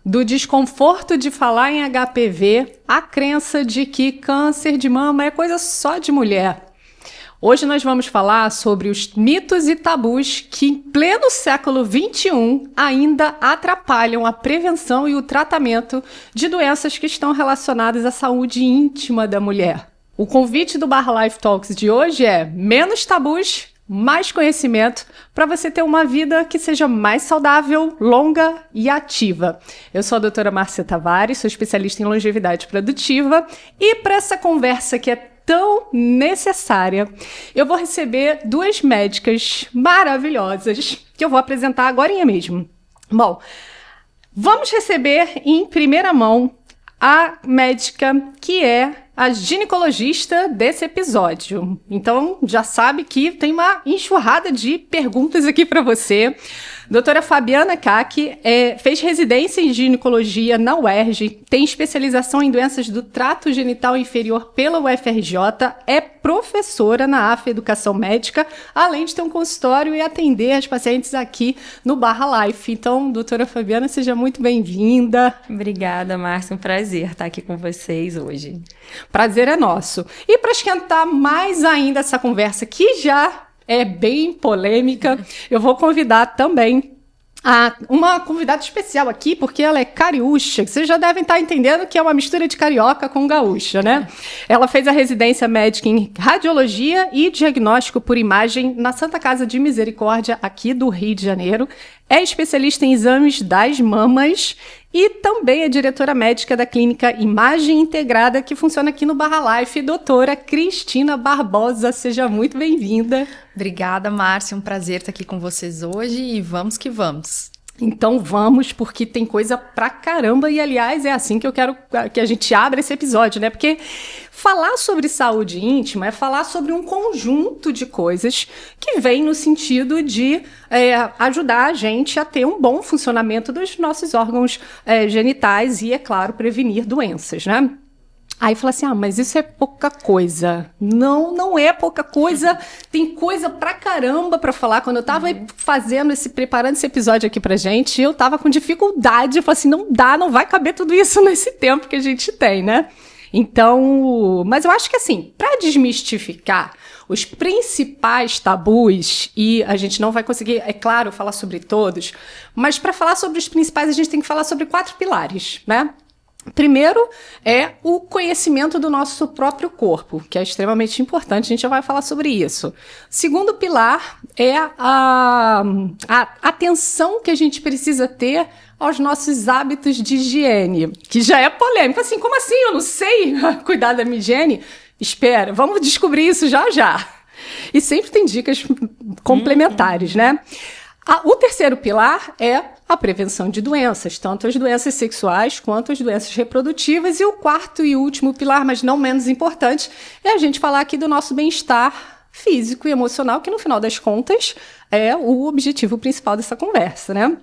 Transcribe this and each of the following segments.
Do desconforto de falar em HPV, a crença de que câncer de mama é coisa só de mulher. Hoje nós vamos falar sobre os mitos e tabus que, em pleno século XXI, ainda atrapalham a prevenção e o tratamento de doenças que estão relacionadas à saúde íntima da mulher. O convite do Barra Life Talks de hoje é menos tabus, mais conhecimento para você ter uma vida que seja mais saudável, longa e ativa. Eu sou a doutora Márcia Tavares, sou especialista em longevidade produtiva e para essa conversa que é tão necessária, eu vou receber duas médicas maravilhosas que eu vou apresentar agora mesmo. Bom, vamos receber em primeira mão a médica que é a ginecologista desse episódio. Então, já sabe que tem uma enxurrada de perguntas aqui para você. Doutora Fabiana Caque fez residência em ginecologia na UERJ, tem especialização em doenças do trato genital inferior pela UFRJ, é professora na AFA Educação Médica, além de ter um consultório e atender as pacientes aqui no Barra Life. Então, doutora Fabiana, seja muito bem-vinda. Obrigada, Márcia. Um prazer estar aqui com vocês hoje. Prazer é nosso. E para esquentar mais ainda essa conversa, que já é bem polêmica, eu vou convidar também uma convidada especial aqui, porque ela é cariúcha, que vocês já devem estar entendendo que é uma mistura de carioca com gaúcha, né? Ela fez a residência médica em radiologia e diagnóstico por imagem na Santa Casa de Misericórdia, aqui do Rio de Janeiro. É especialista em exames das mamas e também é diretora médica da clínica Imagem Integrada, que funciona aqui no Barra Life. Doutora Cristina Barbosa, seja muito bem-vinda. Obrigada, Márcia. Um prazer estar aqui com vocês hoje e vamos que vamos. Então vamos, porque tem coisa pra caramba e, aliás, é assim que eu quero que a gente abra esse episódio, né? Porque falar sobre saúde íntima é falar sobre um conjunto de coisas que vem no sentido de ajudar a gente a ter um bom funcionamento dos nossos órgãos genitais e, é claro, prevenir doenças, né? Aí fala assim, mas isso é pouca coisa. Não, não é pouca coisa. Tem coisa pra caramba pra falar. Quando eu tava preparando esse episódio aqui pra gente, eu tava com dificuldade. Eu falei assim, não dá, não vai caber tudo isso nesse tempo que a gente tem, né? Então, mas eu acho que assim, pra desmistificar os principais tabus, e a gente não vai conseguir, é claro, falar sobre todos, mas para falar sobre os principais, a gente tem que falar sobre 4 pilares, né? Primeiro é o conhecimento do nosso próprio corpo, que é extremamente importante, a gente já vai falar sobre isso. Segundo pilar é a atenção que a gente precisa ter aos nossos hábitos de higiene, que já é polêmico. Assim, como assim? Eu não sei cuidar da minha higiene? Espera, vamos descobrir isso já já. E sempre tem dicas complementares, né? O terceiro pilar é a prevenção de doenças, tanto as doenças sexuais quanto as doenças reprodutivas. E o quarto e último pilar, mas não menos importante, é a gente falar aqui do nosso bem-estar físico e emocional, que no final das contas é o objetivo principal dessa conversa, né?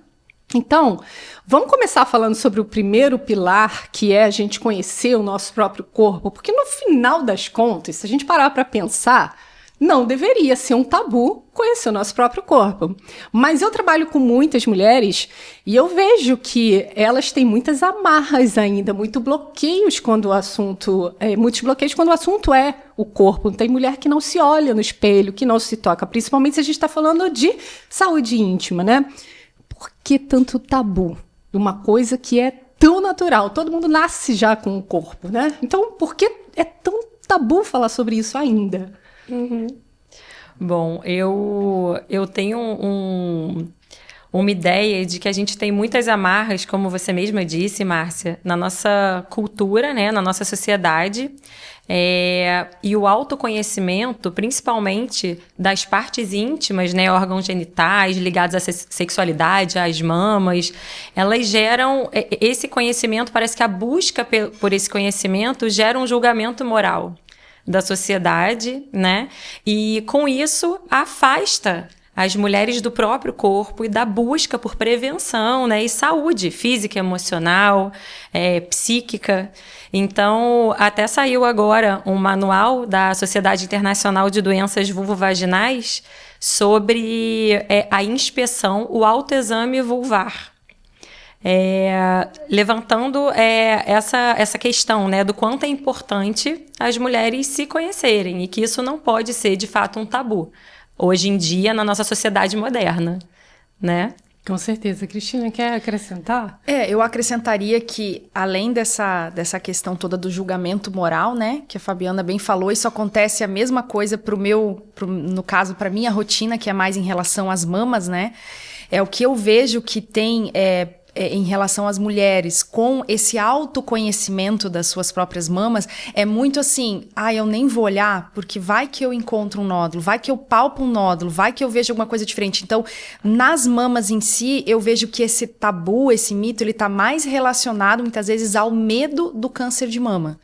Então, vamos começar falando sobre o primeiro pilar, que é a gente conhecer o nosso próprio corpo, porque no final das contas, se a gente parar para pensar, não deveria ser um tabu conhecer o nosso próprio corpo. Mas eu trabalho com muitas mulheres e eu vejo que elas têm muitas amarras ainda, muitos bloqueios quando o assunto é o corpo. Tem mulher que não se olha no espelho, que não se toca, principalmente se a gente está falando de saúde íntima, né? Por que tanto tabu? Uma coisa que é tão natural, todo mundo nasce já com o corpo, né? Então, por que é tão tabu falar sobre isso ainda? Uhum. Bom, eu tenho uma ideia de que a gente tem muitas amarras, como você mesma disse, Márcia, na nossa cultura, né, na nossa sociedade, e o autoconhecimento, principalmente das partes íntimas, né, órgãos genitais ligados à sexualidade, às mamas, elas geram esse conhecimento, parece que a busca por esse conhecimento gera um julgamento moral da sociedade, né? E com isso afasta as mulheres do próprio corpo e da busca por prevenção, né, e saúde física, emocional, psíquica. Então, até saiu agora um manual da Sociedade Internacional de Doenças Vulvovaginais sobre a inspeção, o autoexame vulvar. Levantando essa questão, né, do quanto é importante as mulheres se conhecerem e que isso não pode ser, de fato, um tabu hoje em dia na nossa sociedade moderna, né? Com certeza. Cristina, quer acrescentar? Eu acrescentaria que, além dessa questão toda do julgamento moral, né, que a Fabiana bem falou, isso acontece a mesma coisa no caso, para minha rotina, que é mais em relação às mamas, né? O que eu vejo que tem em relação às mulheres com esse autoconhecimento das suas próprias mamas, é muito assim, eu nem vou olhar, porque vai que eu encontro um nódulo, vai que eu palpo um nódulo, vai que eu vejo alguma coisa diferente. Então, nas mamas em si, eu vejo que esse tabu, esse mito, ele tá mais relacionado, muitas vezes, ao medo do câncer de mama,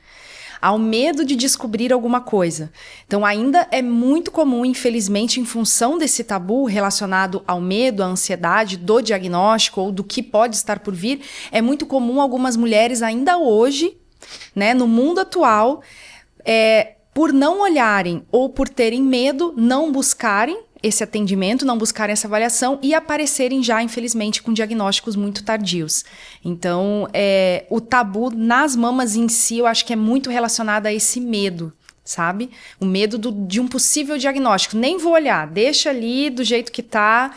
ao medo de descobrir alguma coisa. Então, ainda é muito comum, infelizmente, em função desse tabu relacionado ao medo, à ansiedade do diagnóstico ou do que pode estar por vir, é muito comum algumas mulheres ainda hoje, né, no mundo atual, por não olharem ou por terem medo, não buscarem esse atendimento, não buscarem essa avaliação e aparecerem já, infelizmente, com diagnósticos muito tardios. Então, o tabu nas mamas em si, eu acho que é muito relacionado a esse medo, sabe? O medo de um possível diagnóstico. Nem vou olhar, deixa ali do jeito que tá,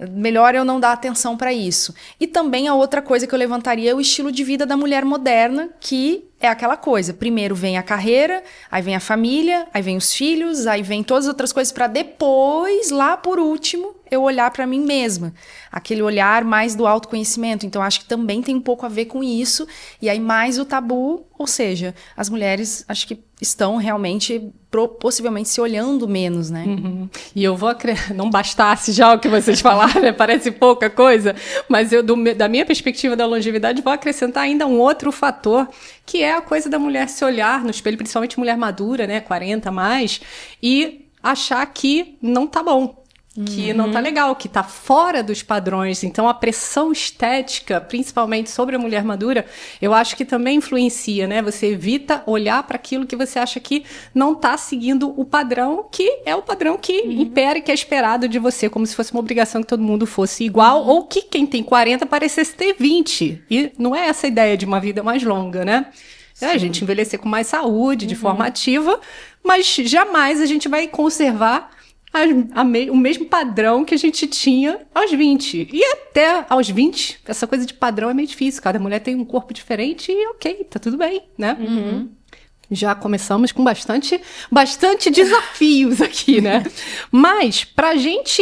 melhor eu não dar atenção para isso. E também a outra coisa que eu levantaria é o estilo de vida da mulher moderna, que é aquela coisa. Primeiro vem a carreira, aí vem a família, aí vem os filhos, aí vem todas as outras coisas para depois, lá por último, eu olhar para mim mesma. Aquele olhar mais do autoconhecimento. Então, acho que também tem um pouco a ver com isso. E aí, mais o tabu, ou seja, as mulheres, acho que estão realmente, possivelmente, se olhando menos, né? Uhum. E eu vou... Não bastasse já o que vocês falaram, né? Parece pouca coisa, mas eu, da minha perspectiva da longevidade, vou acrescentar ainda um outro fator, que é a coisa da mulher se olhar no espelho, principalmente mulher madura, né? 40 mais, e achar que não tá bom. Que não tá legal, que tá fora dos padrões. Então, a pressão estética, principalmente sobre a mulher madura, eu acho que também influencia, né? Você evita olhar para aquilo que você acha que não tá seguindo o padrão, que é o padrão que impera e que é esperado de você, como se fosse uma obrigação que todo mundo fosse igual, ou que quem tem 40 parecesse ter 20. E não é essa a ideia de uma vida mais longa, né? A gente envelhecer com mais saúde, de forma ativa, mas jamais a gente vai conservar o mesmo padrão que a gente tinha aos 20. E até aos 20, essa coisa de padrão é meio difícil. Cada mulher tem um corpo diferente e ok, tá tudo bem, né? Já começamos com bastante desafios aqui, né? Mas, pra gente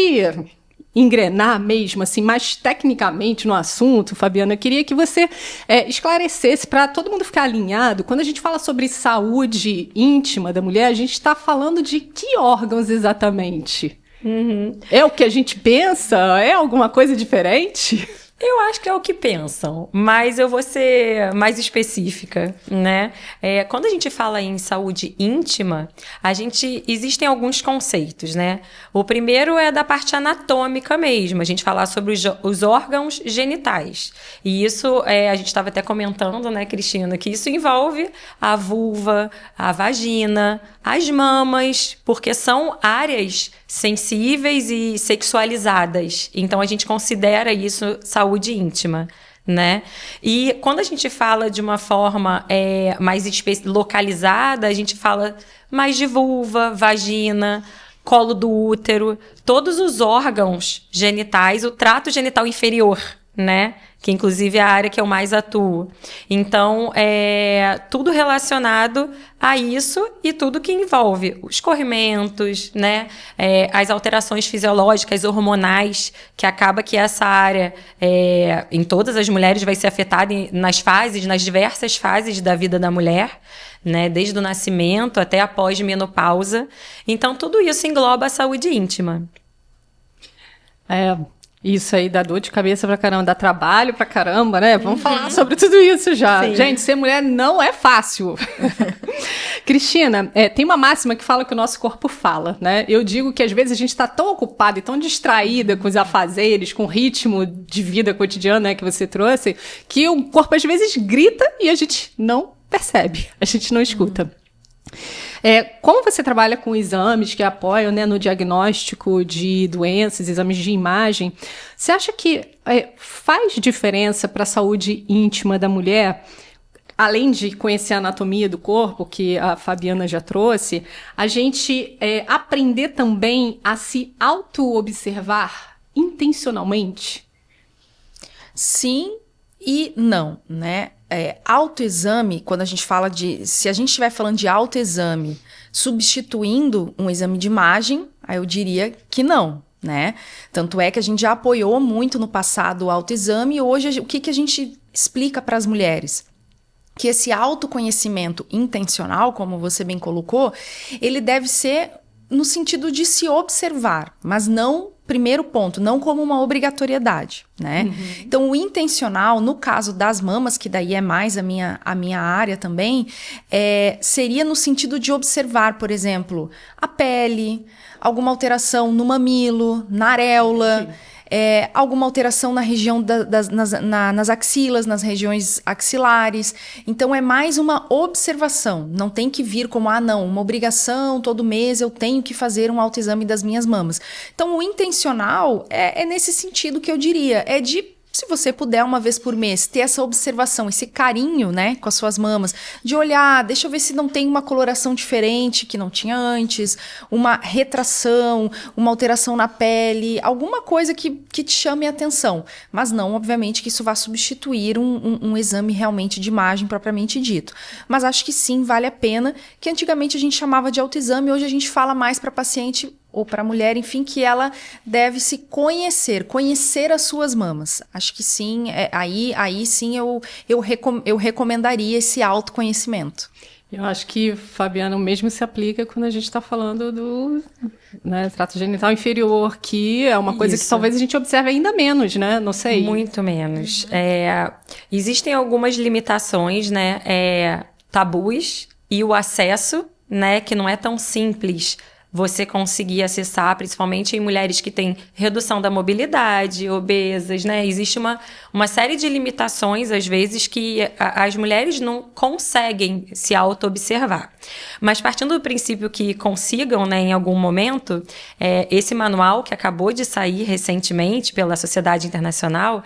engrenar mesmo, assim, mais tecnicamente no assunto, Fabiana, eu queria que você esclarecesse para todo mundo ficar alinhado. Quando a gente fala sobre saúde íntima da mulher, a gente está falando de que órgãos exatamente? É o que a gente pensa? É alguma coisa diferente? Eu acho que é o que pensam, mas eu vou ser mais específica, né? Quando a gente fala em saúde íntima, existem alguns conceitos, né? O primeiro é da parte anatômica mesmo, a gente falar sobre os órgãos genitais. E isso, a gente estava até comentando, né, Cristina, que isso envolve a vulva, a vagina, as mamas, porque são áreas sensíveis e sexualizadas. Então, a gente considera isso saúde íntima, né? E quando a gente fala de uma forma mais localizada, a gente fala mais de vulva, vagina, colo do útero, todos os órgãos genitais, o trato genital inferior, né? Que inclusive é a área que eu mais atuo. Então, tudo relacionado a isso e tudo que envolve os corrimentos, né? As alterações fisiológicas, hormonais, que acaba que essa área, em todas as mulheres, vai ser afetada nas diversas fases da vida da mulher, né? Desde o nascimento até a pós-menopausa. Então, tudo isso engloba a saúde íntima. Isso aí dá dor de cabeça pra caramba, dá trabalho pra caramba, né? Vamos falar sobre tudo isso já. Sim. Gente, ser mulher não é fácil. Cristina, Cristina, tem uma máxima que fala que o nosso corpo fala, né? Eu digo que às vezes a gente está tão ocupada e tão distraída com os afazeres, com o ritmo de vida cotidiana, né, que você trouxe, que o corpo às vezes grita e a gente não percebe, a gente não escuta. Como você trabalha com exames que apoiam, né, no diagnóstico de doenças, exames de imagem, você acha que faz diferença para a saúde íntima da mulher? Além de conhecer a anatomia do corpo, que a Fabiana já trouxe, a gente aprender também a se auto-observar intencionalmente? Sim e não, né? Autoexame, quando a gente fala se a gente estiver falando de autoexame substituindo um exame de imagem, aí eu diria que não, né? Tanto é que a gente já apoiou muito no passado o autoexame e hoje o que a gente explica para as mulheres? Que esse autoconhecimento intencional, como você bem colocou, ele deve ser no sentido de se observar, mas não, primeiro ponto, não como uma obrigatoriedade, né? Então, o intencional, no caso das mamas, que daí é mais a minha área também, seria no sentido de observar, por exemplo, a pele, alguma alteração no mamilo, na areola, alguma alteração na região nas axilas, nas regiões axilares. Então, é mais uma observação. Não tem que vir como, uma obrigação, todo mês eu tenho que fazer um autoexame das minhas mamas. Então, o intencional é nesse sentido que eu diria. É de, se você puder, uma vez por mês, ter essa observação, esse carinho, né, com as suas mamas, de olhar, deixa eu ver se não tem uma coloração diferente que não tinha antes, uma retração, uma alteração na pele, alguma coisa que te chame a atenção. Mas não, obviamente, que isso vá substituir um exame realmente de imagem propriamente dito. Mas acho que sim, vale a pena, que antigamente a gente chamava de autoexame, hoje a gente fala mais para paciente ou para a mulher, enfim, que ela deve se conhecer as suas mamas. Acho que sim, aí sim eu recomendaria esse autoconhecimento. Eu acho que, Fabiana, o mesmo se aplica quando a gente está falando do trato genital inferior, que é uma coisa que talvez a gente observe ainda menos, né? Não sei. Muito menos. Existem algumas limitações, né? Tabus e o acesso, né? Que não é tão simples você conseguir acessar, principalmente em mulheres que têm redução da mobilidade, obesas, né? Existe uma série de limitações, às vezes, que as mulheres não conseguem se auto-observar. Mas partindo do princípio que consigam, né, em algum momento, esse manual que acabou de sair recentemente pela Sociedade Internacional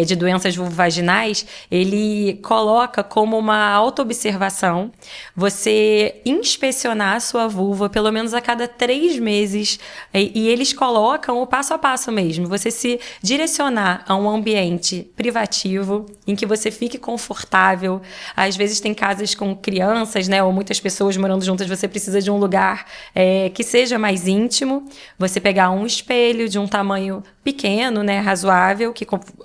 de Doenças Vulvovaginais, ele coloca como uma auto-observação você inspecionar a sua vulva pelo menos a cada 3 meses, e eles colocam o passo a passo mesmo, você se direcionar a um ambiente privativo, em que você fique confortável. Às vezes tem casas com crianças, né, ou muitas pessoas morando juntas, você precisa de um lugar que seja mais íntimo, você pegar um espelho de um tamanho pequeno, né, razoável,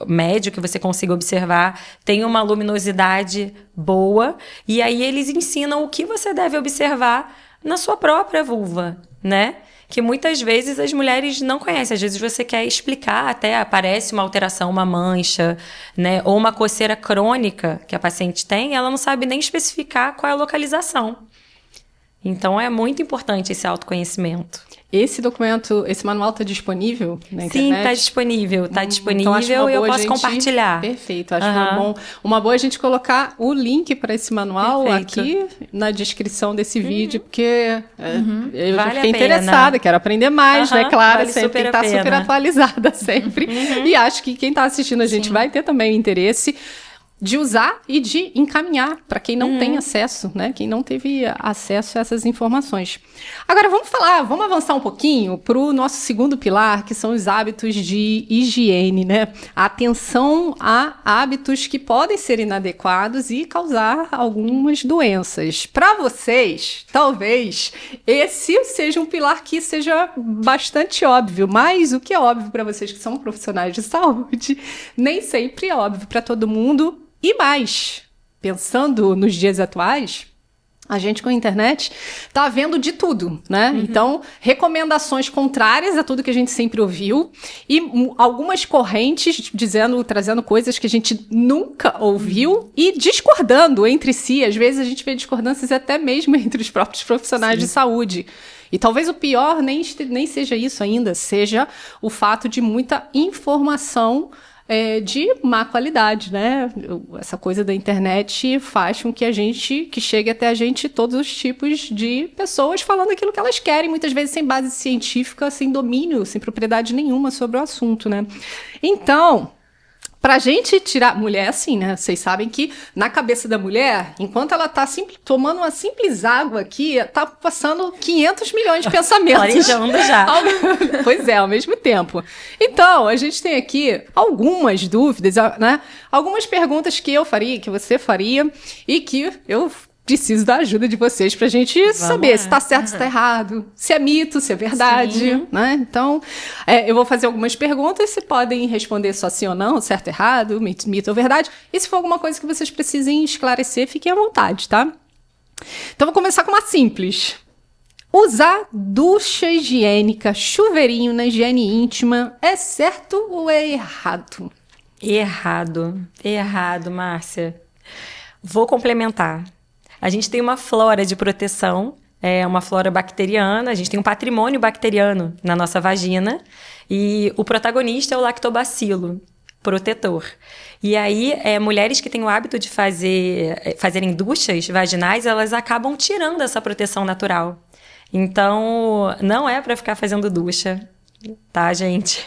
médio, que você consiga observar, tem uma luminosidade boa, e aí eles ensinam o que você deve observar na sua própria vulva, né? Que muitas vezes as mulheres não conhecem. Às vezes você quer explicar, até aparece uma alteração, uma mancha, né? Ou uma coceira crônica que a paciente tem, ela não sabe nem especificar qual é a localização. Então, é muito importante esse autoconhecimento. Esse documento, esse manual está disponível na internet? Sim, está disponível. Está disponível então, e eu posso compartilhar. Perfeito. Acho uma boa a gente colocar o link para esse manual aqui na descrição desse vídeo, porque eu já fiquei interessada, quero aprender mais, né? Claro, vale sempre tem que estar super atualizada sempre. E acho que quem está assistindo a gente vai ter também o interesse de usar e de encaminhar para quem não tem acesso, né? Quem não teve acesso a essas informações. Agora, vamos avançar um pouquinho para o nosso segundo pilar, que são os hábitos de higiene, né? A atenção a hábitos que podem ser inadequados e causar algumas doenças. Para vocês, talvez esse seja um pilar que seja bastante óbvio, mas o que é óbvio para vocês que são profissionais de saúde, nem sempre é óbvio para todo mundo. E mais, pensando nos dias atuais, A gente com a internet tá vendo de tudo, né? Então, recomendações contrárias a tudo que a gente sempre ouviu e algumas correntes trazendo coisas que a gente nunca ouviu e discordando entre si. Às vezes a gente vê discordâncias até mesmo entre os próprios profissionais de saúde. E talvez o pior nem seja isso ainda, seja o fato de muita informação de má qualidade, né? Essa coisa da internet faz com que chegue até a gente todos os tipos de pessoas falando aquilo que elas querem, muitas vezes sem base científica, sem domínio, sem propriedade nenhuma sobre o assunto, né? Então, pra gente tirar... Mulher é assim, né? Vocês sabem que na cabeça da mulher, enquanto ela tá tomando uma simples água aqui, tá passando 500 milhões de pensamentos. Planejando já. Pois é, ao mesmo tempo. Então, a gente tem aqui algumas dúvidas, né? Algumas perguntas que eu faria, que você faria, e que eu preciso da ajuda de vocês pra gente saber se tá certo, se tá errado, se é mito, se é verdade, né? Então, eu vou fazer algumas perguntas, você podem responder só sim ou não, certo, errado, mito ou verdade. E se for alguma coisa que vocês precisem esclarecer, fiquem à vontade, tá? Então, vou começar com uma simples. Usar ducha higiênica, chuveirinho na higiene íntima, é certo ou é errado? Errado, Márcia. Vou complementar. A gente tem uma flora de proteção, uma flora bacteriana, a gente tem um patrimônio bacteriano na nossa vagina e o protagonista é o lactobacilo, protetor. E aí, mulheres que têm o hábito de fazerem duchas vaginais, elas acabam tirando essa proteção natural. Então, não é para ficar fazendo ducha, tá, gente?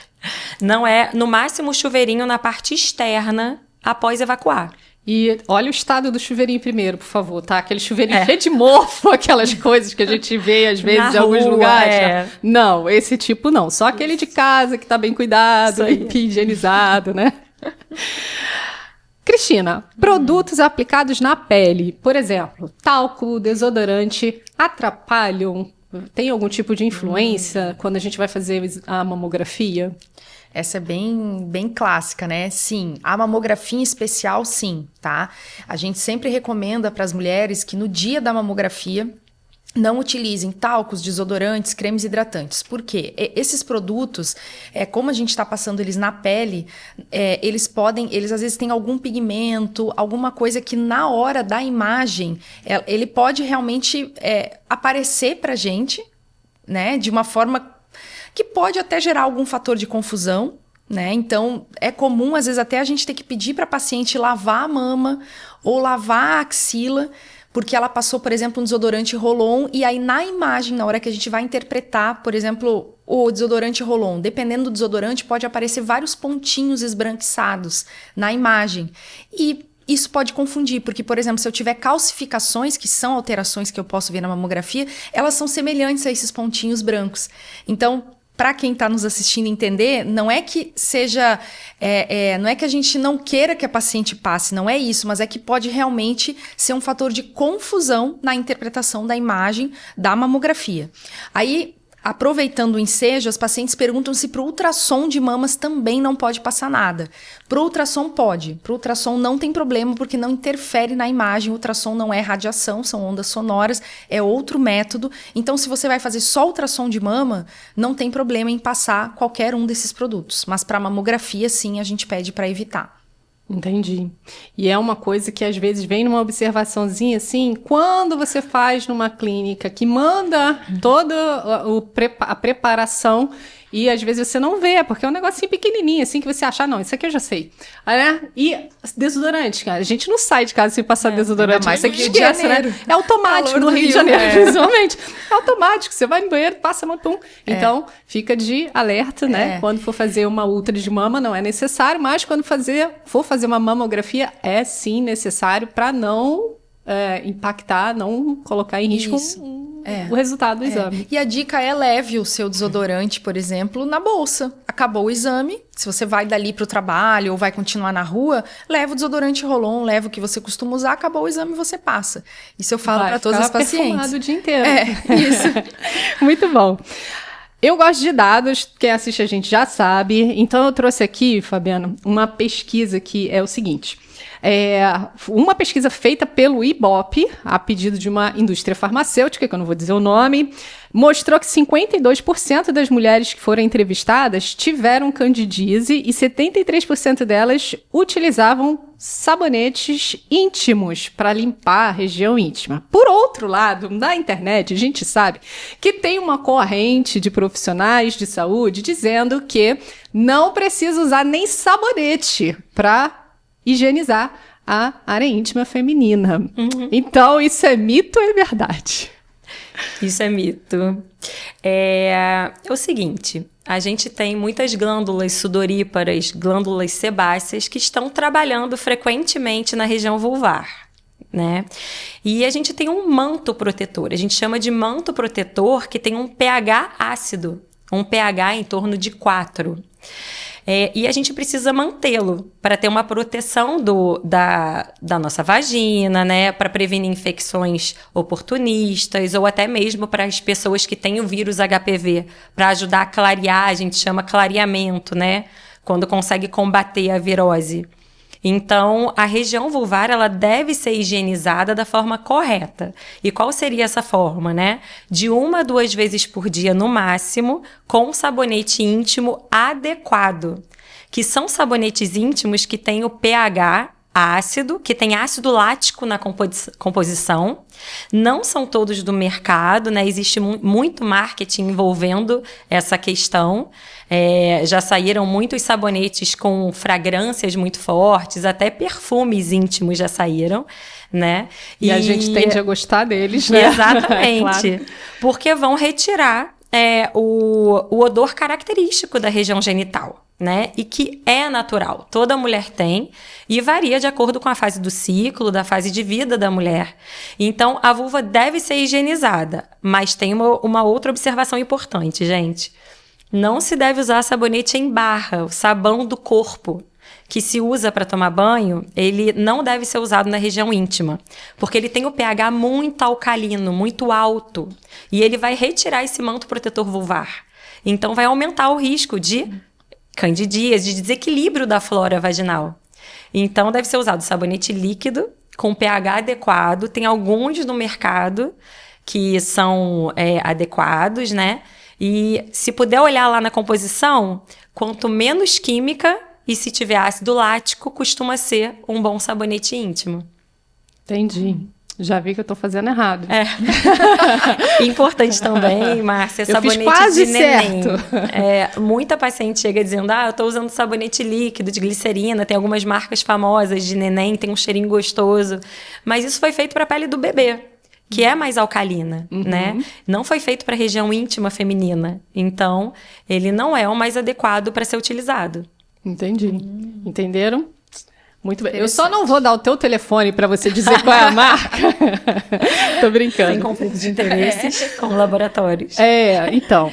Não é, no máximo, chuveirinho na parte externa após evacuar. E olha o estado do chuveirinho primeiro, por favor, tá? Aquele chuveirinho cheio de mofo, aquelas coisas que a gente vê, às vezes, em alguns lugares. Né? Não, esse tipo não. Só aquele de casa, que tá bem cuidado, limpinho, higienizado, né? Cristina, produtos aplicados na pele, por exemplo, talco, desodorante, atrapalham? Tem algum tipo de influência quando a gente vai fazer a mamografia? Essa é bem clássica, né? Sim, a mamografia em especial, sim, tá? A gente sempre recomenda para as mulheres que no dia da mamografia não utilizem talcos, desodorantes, cremes hidratantes. Por quê? Esses produtos, como a gente está passando eles na pele, eles às vezes têm algum pigmento, alguma coisa que na hora da imagem, ele pode realmente aparecer pra gente, né? De uma forma que pode até gerar algum fator de confusão, né? Então, é comum, às vezes, até a gente ter que pedir para a paciente lavar a mama ou lavar a axila, porque ela passou, por exemplo, um desodorante roll-on, e aí na imagem, na hora que a gente vai interpretar, por exemplo, o desodorante roll-on, dependendo do desodorante, pode aparecer vários pontinhos esbranquiçados na imagem. E isso pode confundir, porque, por exemplo, se eu tiver calcificações, que são alterações que eu posso ver na mamografia, elas são semelhantes a esses pontinhos brancos. Então, para quem está nos assistindo entender, não é que seja... não é que a gente não queira que a paciente passe, não é isso, mas é que pode realmente ser um fator de confusão na interpretação da imagem da mamografia. Aí, aproveitando o ensejo, as pacientes perguntam se para o ultrassom de mamas também não pode passar nada. Para o ultrassom pode. Para o ultrassom não tem problema, porque não interfere na imagem. O ultrassom não é radiação, são ondas sonoras, é outro método. Então, se você vai fazer só ultrassom de mama, não tem problema em passar qualquer um desses produtos. Mas para mamografia, sim, a gente pede para evitar. Entendi. E é uma coisa que às vezes vem numa observaçãozinha assim, quando você faz numa clínica que manda toda a preparação e às vezes você não vê, porque é um negocinho pequenininho assim que você acha, não, isso aqui eu já sei. Aí, né? E desodorante, cara, a gente não sai de casa sem passar desodorante, mais isso aqui no Rio de esquece, Janeiro. né? É automático no Rio de Janeiro, principalmente. É automático, você vai no banheiro, passa, pum. Então, fica de alerta, né? Quando for fazer uma ultra de mama, não é necessário, mas quando for fazer uma mamografia, é sim necessário para não impactar, não colocar em risco o resultado do exame. E a dica é leve o seu desodorante, por exemplo, na bolsa. Acabou o exame, se você vai dali para o trabalho ou vai continuar na rua, leva o desodorante roll-on, leva o que você costuma usar, acabou o exame, você passa. Isso eu falo para todas as pacientes. O dia inteiro. Isso. Muito bom. Eu gosto de dados, quem assiste a gente já sabe. Então, eu trouxe aqui, Fabiana, uma pesquisa que é o seguinte. Uma pesquisa feita pelo Ibope, a pedido de uma indústria farmacêutica, que eu não vou dizer o nome, mostrou que 52% das mulheres que foram entrevistadas tiveram candidíase e 73% delas utilizavam sabonetes íntimos para limpar a região íntima. Por outro lado, na internet, a gente sabe que tem uma corrente de profissionais de saúde dizendo que não precisa usar nem sabonete para higienizar a área íntima feminina. Então, isso é mito ou é verdade? Isso é mito. É o seguinte, a gente tem muitas glândulas sudoríparas, glândulas sebáceas, que estão trabalhando frequentemente na região vulvar, né? E a gente tem um manto protetor, a gente chama de manto protetor, que tem um pH ácido, um pH em torno de 4. E a gente precisa mantê-lo para ter uma proteção da nossa vagina, né? Para prevenir infecções oportunistas ou até mesmo para as pessoas que têm o vírus HPV, para ajudar a clarear, a gente chama clareamento, né? Quando consegue combater a virose. Então, a região vulvar, ela deve ser higienizada da forma correta. E qual seria essa forma, né? De 1 a 2 vezes por dia, no máximo, com sabonete íntimo adequado. Que são sabonetes íntimos que têm o pH ácido, que tem ácido lático na composição. Não são todos do mercado, né? Existe muito marketing envolvendo essa questão. Já saíram muitos sabonetes com fragrâncias muito fortes, até perfumes íntimos já saíram, né? E a gente tende a gostar deles, né? Exatamente. Claro. Porque vão retirar o odor característico da região genital, né? E que é natural. Toda mulher tem e varia de acordo com a fase do ciclo, da fase de vida da mulher. Então, a vulva deve ser higienizada. Mas tem uma outra observação importante, gente. Não se deve usar sabonete em barra, o sabão do corpo, que se usa para tomar banho, ele não deve ser usado na região íntima, porque ele tem o pH muito alcalino, muito alto, e ele vai retirar esse manto protetor vulvar. Então, vai aumentar o risco de candidíase, de desequilíbrio da flora vaginal. Então, deve ser usado sabonete líquido, com pH adequado. Tem alguns no mercado que são adequados, né? E se puder olhar lá na composição, quanto menos química e se tiver ácido lático, costuma ser um bom sabonete íntimo. Entendi. Já vi que eu tô fazendo errado. Importante também, Márcia, sabonete de neném. Muita paciente chega dizendo, eu tô usando sabonete líquido de glicerina, tem algumas marcas famosas de neném, tem um cheirinho gostoso. Mas isso foi feito para a pele do bebê, que é mais alcalina, né? Não foi feito para a região íntima feminina. Então, ele não é o mais adequado para ser utilizado. Entendi. Entenderam? Muito bem. Eu só não vou dar o teu telefone para você dizer qual é a marca. Tô brincando. Sem conflito de interesses com laboratórios. Então.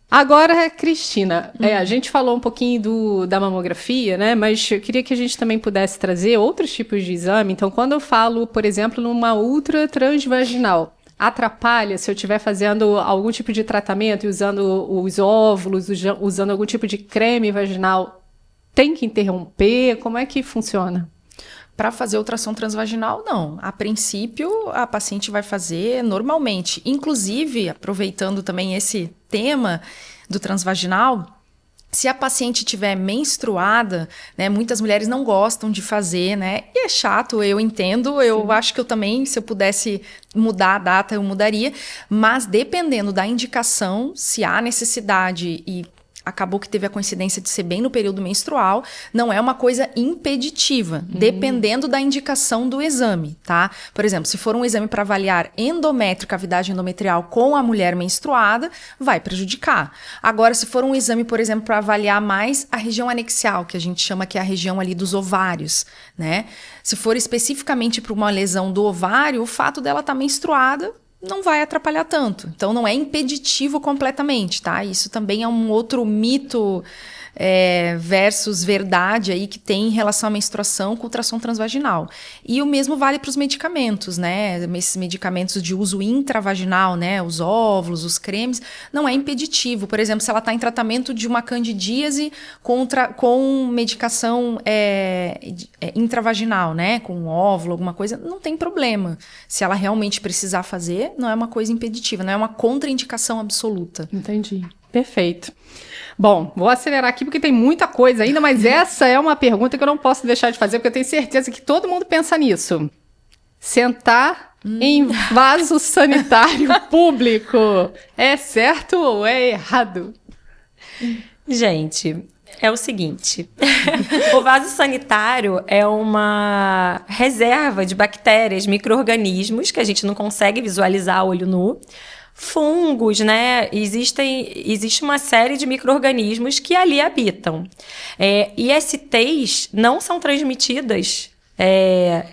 Agora, Cristina, a gente falou um pouquinho da mamografia, né? Mas eu queria que a gente também pudesse trazer outros tipos de exame. Então, quando eu falo, por exemplo, numa ultra transvaginal, atrapalha se eu estiver fazendo algum tipo de tratamento e usando os óvulos, usando algum tipo de creme vaginal, tem que interromper? Como é que funciona? Para fazer ultrassom transvaginal, não. A princípio, a paciente vai fazer normalmente. Inclusive, aproveitando também esse tema do transvaginal, se a paciente estiver menstruada, né, muitas mulheres não gostam de fazer, né? E é chato, eu entendo. Eu acho que eu também, se eu pudesse mudar a data, eu mudaria. Mas dependendo da indicação, se há necessidade e acabou que teve a coincidência de ser bem no período menstrual, não é uma coisa impeditiva, dependendo da indicação do exame, tá? Por exemplo, se for um exame para avaliar endométrio, cavidade endometrial com a mulher menstruada, vai prejudicar. Agora, se for um exame, por exemplo, para avaliar mais a região anexial, que a gente chama que é a região ali dos ovários, né? Se for especificamente para uma lesão do ovário, o fato dela estar menstruada não vai atrapalhar tanto. Então, não é impeditivo completamente, tá? Isso também é um outro mito versus verdade aí que tem em relação à menstruação com ultrassom transvaginal. E o mesmo vale para os medicamentos, né? Esses medicamentos de uso intravaginal, né? Os óvulos, os cremes, não é impeditivo. Por exemplo, se ela está em tratamento de uma candidíase com medicação intravaginal, né? Com óvulo, alguma coisa, não tem problema. Se ela realmente precisar fazer, não é uma coisa impeditiva, não é uma contraindicação absoluta. Entendi. Perfeito. Bom, vou acelerar aqui porque tem muita coisa ainda, mas essa é uma pergunta que eu não posso deixar de fazer, porque eu tenho certeza que todo mundo pensa nisso. Sentar em vaso sanitário público é certo ou é errado? Gente, é o seguinte, o vaso sanitário é uma reserva de bactérias, micro-organismos que a gente não consegue visualizar a olho nu, fungos, né? Existe uma série de micro-organismos que ali habitam. ISTs não são transmitidas.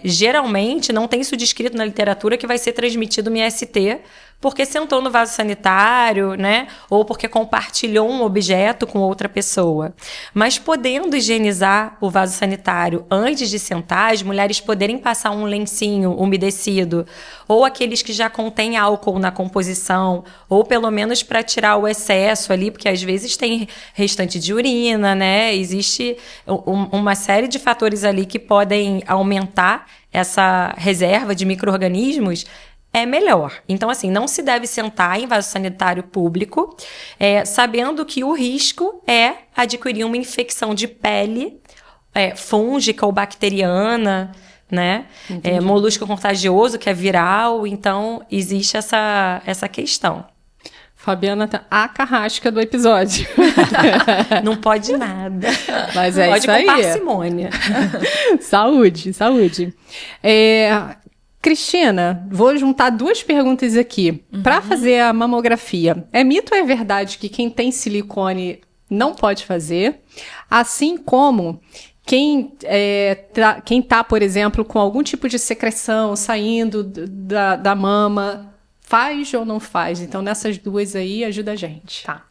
Geralmente, não tem isso descrito na literatura que vai ser transmitido um IST porque sentou no vaso sanitário, né? Ou porque compartilhou um objeto com outra pessoa. Mas podendo higienizar o vaso sanitário antes de sentar, as mulheres poderem passar um lencinho umedecido, ou aqueles que já contêm álcool na composição, ou pelo menos para tirar o excesso ali, porque às vezes tem restante de urina, né? Existe uma série de fatores ali que podem aumentar essa reserva de micro-organismos, é melhor. Então, assim, não se deve sentar em vaso sanitário público, sabendo que o risco é adquirir uma infecção de pele, fúngica ou bacteriana, né? Molusco contagioso, que é viral. Então, existe essa questão. Fabiana tá a carrasca do episódio. Não pode nada. Mas pode isso aí. Com parcimônia. Saúde, saúde. Cristina, vou juntar duas perguntas aqui. Para fazer a mamografia, é mito ou é verdade que quem tem silicone não pode fazer? Assim como quem tá, por exemplo, com algum tipo de secreção saindo da mama, faz ou não faz? Então, nessas duas aí, ajuda a gente. Tá.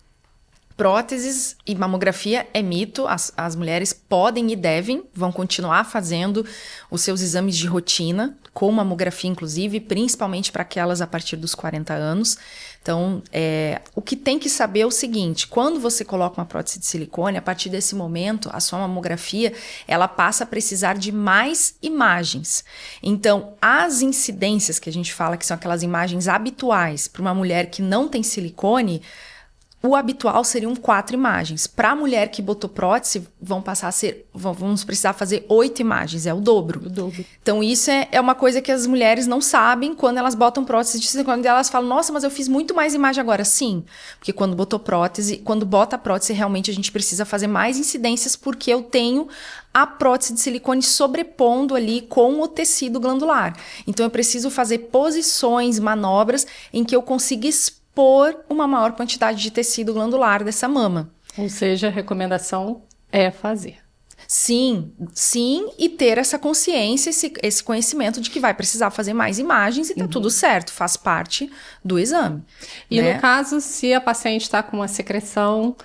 Próteses e mamografia é mito, as mulheres podem e vão continuar fazendo os seus exames de rotina, com mamografia inclusive, principalmente para aquelas a partir dos 40 anos. Então, o que tem que saber é o seguinte, quando você coloca uma prótese de silicone, a partir desse momento, a sua mamografia, ela passa a precisar de mais imagens. Então, as incidências que a gente fala, que são aquelas imagens habituais para uma mulher que não tem silicone, o habitual seriam 4 imagens. Para a mulher que botou prótese, vamos precisar fazer 8 imagens, é o dobro. Então, isso é uma coisa que as mulheres não sabem quando elas botam prótese de silicone. Elas falam, nossa, mas eu fiz muito mais imagem agora. Sim, porque quando bota a prótese, realmente a gente precisa fazer mais incidências, porque eu tenho a prótese de silicone sobrepondo ali com o tecido glandular. Então, eu preciso fazer posições, manobras em que eu consiga expor uma maior quantidade de tecido glandular dessa mama. Ou seja, a recomendação é fazer. Sim, e ter essa consciência, esse conhecimento de que vai precisar fazer mais imagens e tá tudo certo, faz parte do exame. E no caso, se a paciente está com uma secreção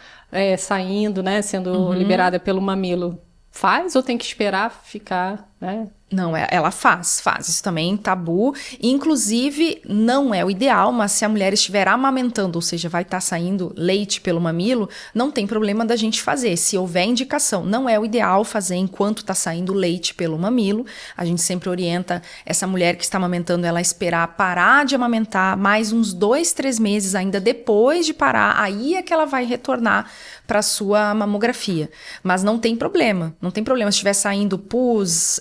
saindo, né, sendo liberada pelo mamilo, faz ou tem que esperar ficar, né? Não, ela faz. Isso também é tabu. Inclusive, não é o ideal, mas se a mulher estiver amamentando, ou seja, vai estar saindo leite pelo mamilo, não tem problema da gente fazer. Se houver indicação, não é o ideal fazer enquanto está saindo leite pelo mamilo. A gente sempre orienta essa mulher que está amamentando, ela esperar parar de amamentar mais uns 2, 3 meses ainda depois de parar. Aí é que ela vai retornar para a sua mamografia. Mas não tem problema. Não tem problema se estiver saindo pus,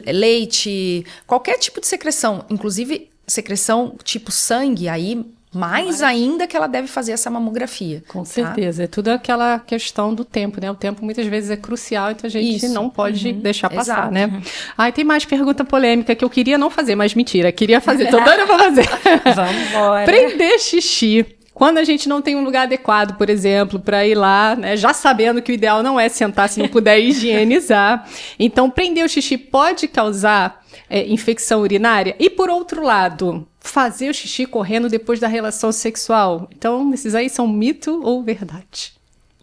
leite, qualquer tipo de secreção, inclusive secreção tipo sangue, aí mais ainda que ela deve fazer essa mamografia. Com certeza, é tudo aquela questão do tempo, né? O tempo muitas vezes é crucial, então a gente não pode deixar passar, né? Tem mais pergunta polêmica que eu queria não fazer, mas mentira, queria fazer, tô doida pra fazer. Vamos embora. Prender xixi. Quando a gente não tem um lugar adequado, por exemplo, para ir lá, né, já sabendo que o ideal não é sentar se não puder higienizar. Então, prender o xixi pode causar infecção urinária. E, por outro lado, fazer o xixi correndo depois da relação sexual. Então, esses aí são mito ou verdade?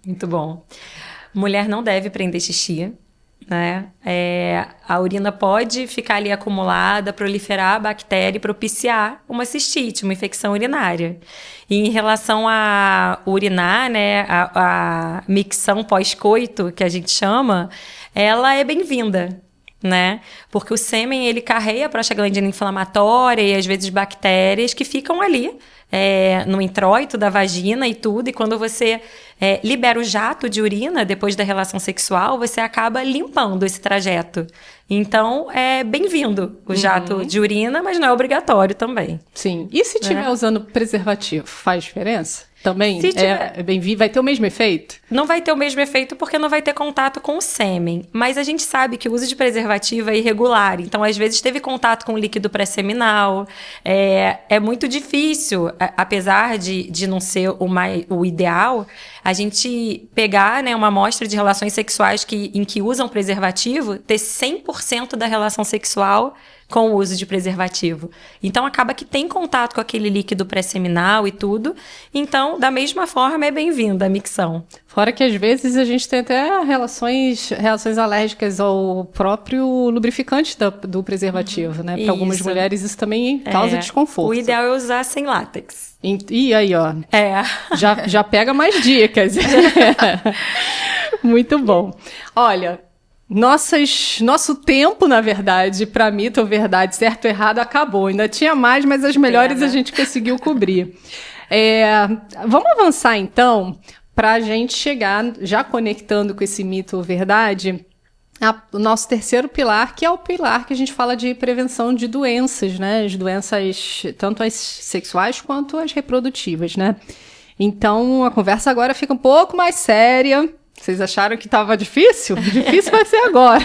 Muito bom. Mulher não deve prender xixi, né? A urina pode ficar ali acumulada, proliferar a bactéria e propiciar uma cistite, uma infecção urinária. E em relação a urinar, né, a micção pós-coito, que a gente chama, ela é bem-vinda, né? Porque o sêmen, ele carrega a prostaglandina inflamatória e às vezes bactérias que ficam ali no introito da vagina e tudo, e quando você libera o jato de urina depois da relação sexual, você acaba limpando esse trajeto. Então, é bem-vindo o jato de urina, mas não é obrigatório também. Sim. E se estiver usando preservativo, faz diferença? Também Se tiver... bem-vindo, vai ter o mesmo efeito? Não vai ter o mesmo efeito porque não vai ter contato com o sêmen. Mas a gente sabe que o uso de preservativo é irregular. Então, às vezes, teve contato com o líquido pré-seminal. É muito difícil, apesar de não ser o ideal, a gente pegar, né, uma amostra de relações sexuais em que usam preservativo, ter 100% da relação sexual com o uso de preservativo. Então, acaba que tem contato com aquele líquido pré-seminal e tudo. Então, da mesma forma, é bem-vinda a micção. Fora que, às vezes, a gente tem até reações alérgicas ao próprio lubrificante do preservativo, né? Para algumas mulheres, isso também causa desconforto. O ideal é usar sem látex. E aí, ó. Já pega mais dicas. Muito bom. Olha... Nosso tempo, na verdade, para mito ou verdade, certo ou errado, acabou. Ainda tinha mais, mas as melhores a gente conseguiu cobrir. Vamos avançar, então, para a gente chegar, já conectando com esse mito ou verdade, o nosso terceiro pilar, que é o pilar que a gente fala de prevenção de doenças, né? As doenças, tanto as sexuais quanto as reprodutivas, né? Então, a conversa agora fica um pouco mais séria. Vocês acharam que estava difícil? Difícil vai ser agora.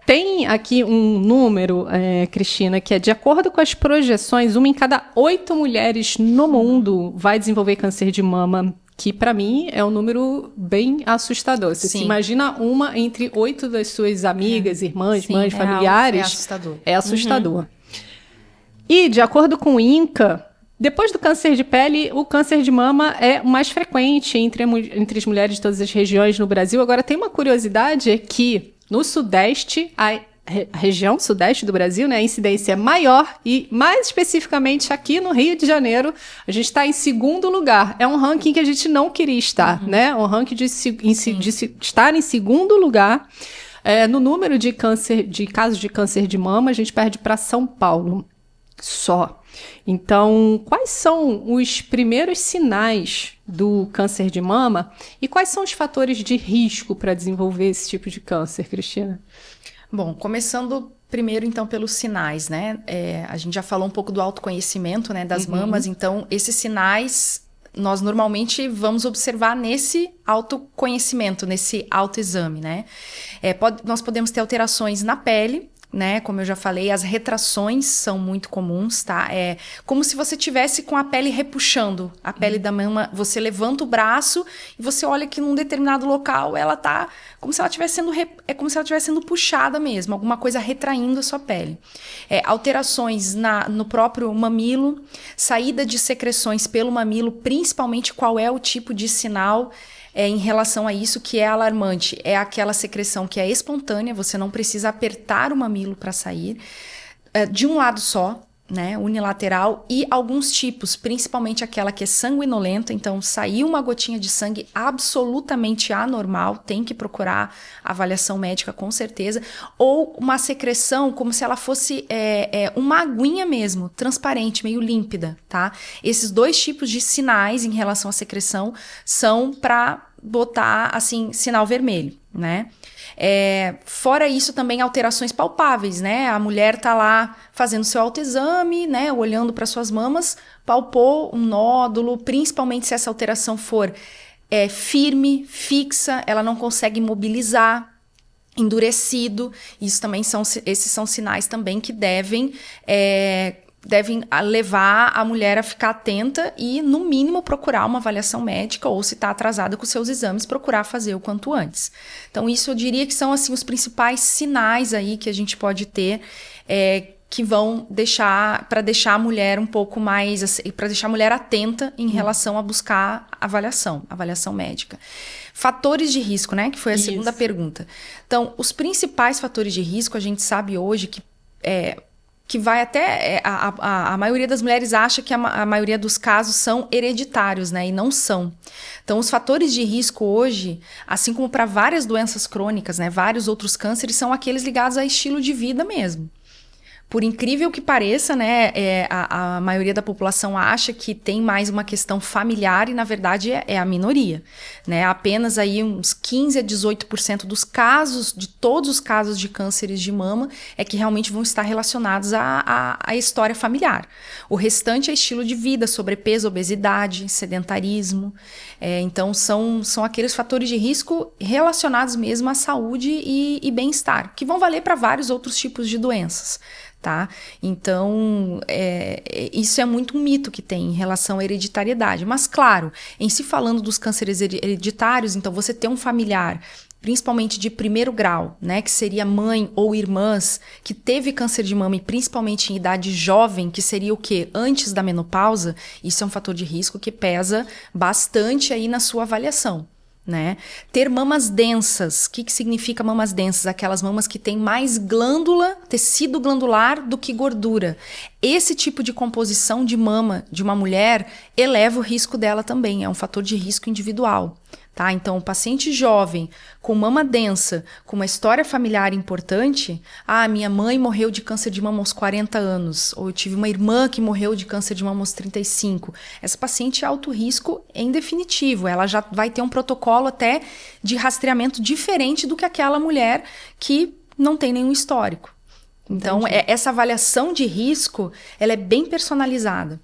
Tem aqui um número, Cristina, que é de acordo com as projeções, 1 em cada 8 mulheres no mundo vai desenvolver câncer de mama, que para mim é um número bem assustador. Você se imagina uma entre 8 das suas amigas, irmãs, mães, familiares. É assustador. É assustador. E de acordo com o INCA, depois do câncer de pele, o câncer de mama é o mais frequente entre as mulheres de todas as regiões no Brasil. Agora, tem uma curiosidade, é que no Sudeste, a região Sudeste do Brasil, né, a incidência é maior e, mais especificamente, aqui no Rio de Janeiro, a gente está em segundo lugar. É um ranking que a gente não queria estar, né? Um ranking de estar em segundo lugar. No número de casos de câncer de mama, a gente perde para São Paulo só. Então, quais são os primeiros sinais do câncer de mama e quais são os fatores de risco para desenvolver esse tipo de câncer, Cristina? Bom, começando primeiro, então, pelos sinais, né? A gente já falou um pouco do autoconhecimento, né, das mamas, então, esses sinais nós normalmente vamos observar nesse autoconhecimento, nesse autoexame, né? Nós podemos ter alterações na pele, né? Como eu já falei, as retrações são muito comuns, tá? É como se você tivesse com a pele repuxando, a pele da mama, você levanta o braço e você olha que num determinado local ela tá como se ela estivesse sendo puxada mesmo, alguma coisa retraindo a sua pele. Alterações no próprio mamilo, saída de secreções pelo mamilo, principalmente qual é o tipo de sinal em relação a isso que é alarmante. É aquela secreção que é espontânea, você não precisa apertar o mamilo para sair, de um lado só, né, unilateral, e alguns tipos, principalmente aquela que é sanguinolenta, então saiu uma gotinha de sangue absolutamente anormal, tem que procurar avaliação médica com certeza, ou uma secreção como se ela fosse uma aguinha mesmo, transparente, meio límpida, tá? Esses dois tipos de sinais em relação à secreção são para botar, assim, sinal vermelho, né? Fora isso, também alterações palpáveis, né? A mulher tá lá fazendo seu autoexame, né? Olhando para suas mamas, palpou um nódulo, principalmente se essa alteração for firme, fixa, ela não consegue mobilizar, endurecido. Isso também esses são sinais também que devem levar a mulher a ficar atenta e, no mínimo, procurar uma avaliação médica ou, se está atrasada com seus exames, procurar fazer o quanto antes. Então, isso eu diria que são assim, os principais sinais aí que a gente pode ter que vão deixar a mulher um pouco mais, para deixar a mulher atenta em relação a buscar avaliação médica. Fatores de risco, né? Que foi a segunda pergunta. Então, os principais fatores de risco, a gente sabe hoje que vai até... A maioria das mulheres acha que a maioria dos casos são hereditários, né? E não são. Então, os fatores de risco hoje, assim como para várias doenças crônicas, né? Vários outros cânceres, são aqueles ligados a estilo de vida mesmo. Por incrível que pareça, né, a maioria da população acha que tem mais uma questão familiar e, na verdade, é a minoria. Né? Apenas aí uns 15% a 18% dos casos, de todos os casos de cânceres de mama, é que realmente vão estar relacionados à história familiar. O restante é estilo de vida, sobrepeso, obesidade, sedentarismo. Então, são aqueles fatores de risco relacionados mesmo à saúde e bem-estar, que vão valer para vários outros tipos de doenças. Tá? Então, isso é muito um mito que tem em relação à hereditariedade. Mas, claro, em se falando dos cânceres hereditários, então você tem um familiar, principalmente de primeiro grau, né, que seria mãe ou irmãs, que teve câncer de mama e principalmente em idade jovem, que seria o quê? Antes da menopausa, isso é um fator de risco que pesa bastante aí na sua avaliação. Né? Ter mamas densas. O que significa mamas densas? Aquelas mamas que têm mais glândula, tecido glandular, do que gordura. Esse tipo de composição de mama de uma mulher eleva o risco dela também. É um fator de risco individual. Tá? Então, o paciente jovem, com mama densa, com uma história familiar importante, minha mãe morreu de câncer de mama aos 40 anos, ou eu tive uma irmã que morreu de câncer de mama aos 35. Essa paciente é alto risco em definitivo, ela já vai ter um protocolo até de rastreamento diferente do que aquela mulher que não tem nenhum histórico. Então, essa avaliação de risco, ela é bem personalizada.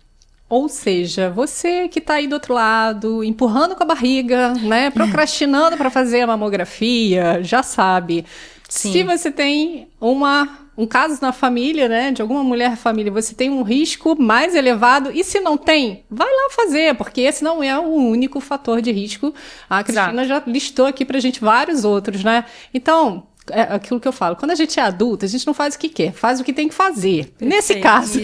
Ou seja, você que está aí do outro lado, empurrando com a barriga, né, procrastinando para fazer a mamografia, já sabe. Sim. Se você tem um caso na família, né, de alguma mulher da família, você tem um risco mais elevado, e se não tem, vai lá fazer, porque esse não é o único fator de risco. A Cristina já listou aqui pra gente vários outros, né? Então, é aquilo que eu falo, quando a gente é adulta, a gente não faz o que quer, faz o que tem que fazer. Perfeito, nesse caso,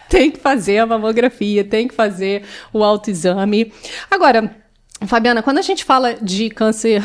tem que fazer a mamografia, tem que fazer o autoexame. Agora, Fabiana, quando a gente fala de câncer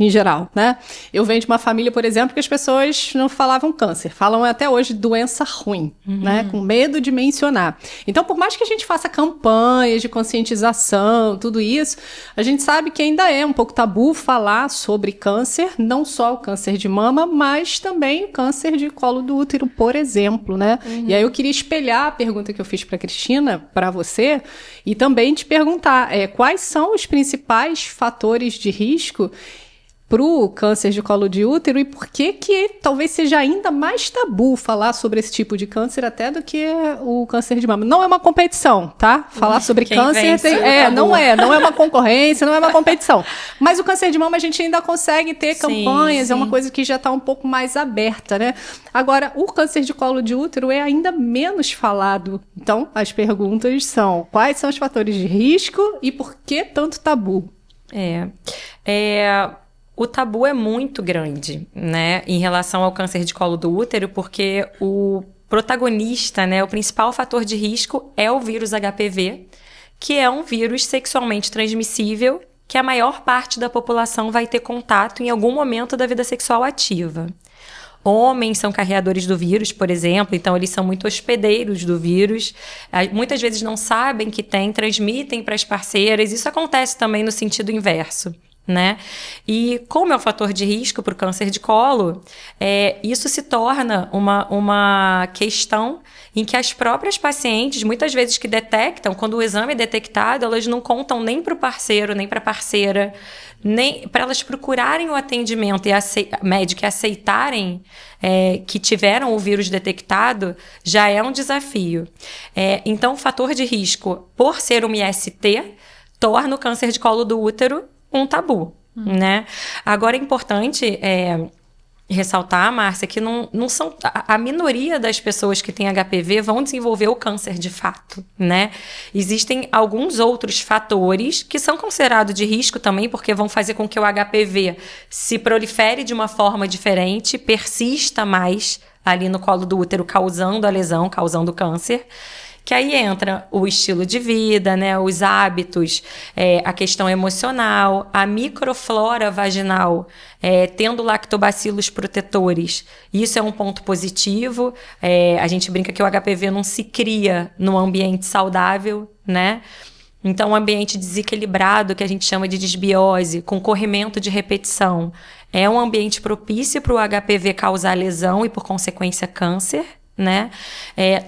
em geral, né? Eu venho de uma família, por exemplo, que as pessoas não falavam câncer, falam até hoje doença ruim, né? Com medo de mencionar. Então, por mais que a gente faça campanhas de conscientização, tudo isso, a gente sabe que ainda é um pouco tabu falar sobre câncer, não só o câncer de mama, mas também o câncer de colo do útero, por exemplo, né? E aí eu queria espelhar a pergunta que eu fiz para a Cristina, para você, e também te perguntar, quais são os principais fatores de risco para o câncer de colo de útero e por que talvez seja ainda mais tabu falar sobre esse tipo de câncer até do que o câncer de mama. Não é uma competição, tá? Falar sobre câncer não é uma concorrência, não é uma competição. Mas o câncer de mama a gente ainda consegue ter campanhas, é uma coisa que já está um pouco mais aberta, né? Agora, o câncer de colo de útero é ainda menos falado. Então, as perguntas são: quais são os fatores de risco e por que tanto tabu? O tabu é muito grande, né, em relação ao câncer de colo do útero, porque o protagonista, né, o principal fator de risco é o vírus HPV, que é um vírus sexualmente transmissível que a maior parte da população vai ter contato em algum momento da vida sexual ativa. Homens são carreadores do vírus, por exemplo, então eles são muito hospedeiros do vírus. Muitas vezes não sabem que tem, transmitem para as parceiras. Isso acontece também no sentido inverso, né? E como é um fator de risco para o câncer de colo, isso se torna uma questão em que as próprias pacientes, muitas vezes que detectam, quando o exame é detectado, elas não contam nem para o parceiro, nem para a parceira, nem para elas procurarem o atendimento médico e aceitarem que tiveram o vírus detectado, já é um desafio. Então, o fator de risco, por ser uma IST, torna o câncer de colo do útero um tabu, né? Agora, é importante ressaltar, Márcia, que não são... A minoria das pessoas que têm HPV vão desenvolver o câncer de fato, né? Existem alguns outros fatores que são considerados de risco também, porque vão fazer com que o HPV se prolifere de uma forma diferente, persista mais ali no colo do útero, causando a lesão, causando câncer. Que aí entra o estilo de vida, né, os hábitos, a questão emocional, a microflora vaginal, tendo lactobacilos protetores. Isso é um ponto positivo. A gente brinca que o HPV não se cria num ambiente saudável, né? Então, um ambiente desequilibrado, que a gente chama de disbiose, com corrimento de repetição, é um ambiente propício para o HPV causar lesão e, por consequência, câncer, né?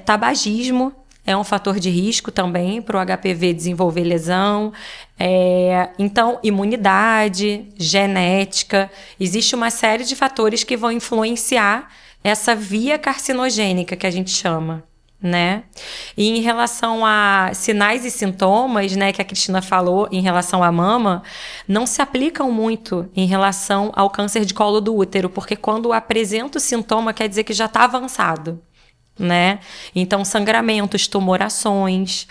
Tabagismo é um fator de risco também para o HPV desenvolver lesão. Então, imunidade, genética, existe uma série de fatores que vão influenciar essa via carcinogênica que a gente chama, né? E em relação a sinais e sintomas, né, que a Cristina falou em relação à mama, não se aplicam muito em relação ao câncer de colo do útero, porque quando apresenta o sintoma quer dizer que já está avançado, né? Então, sangramentos, tumorações,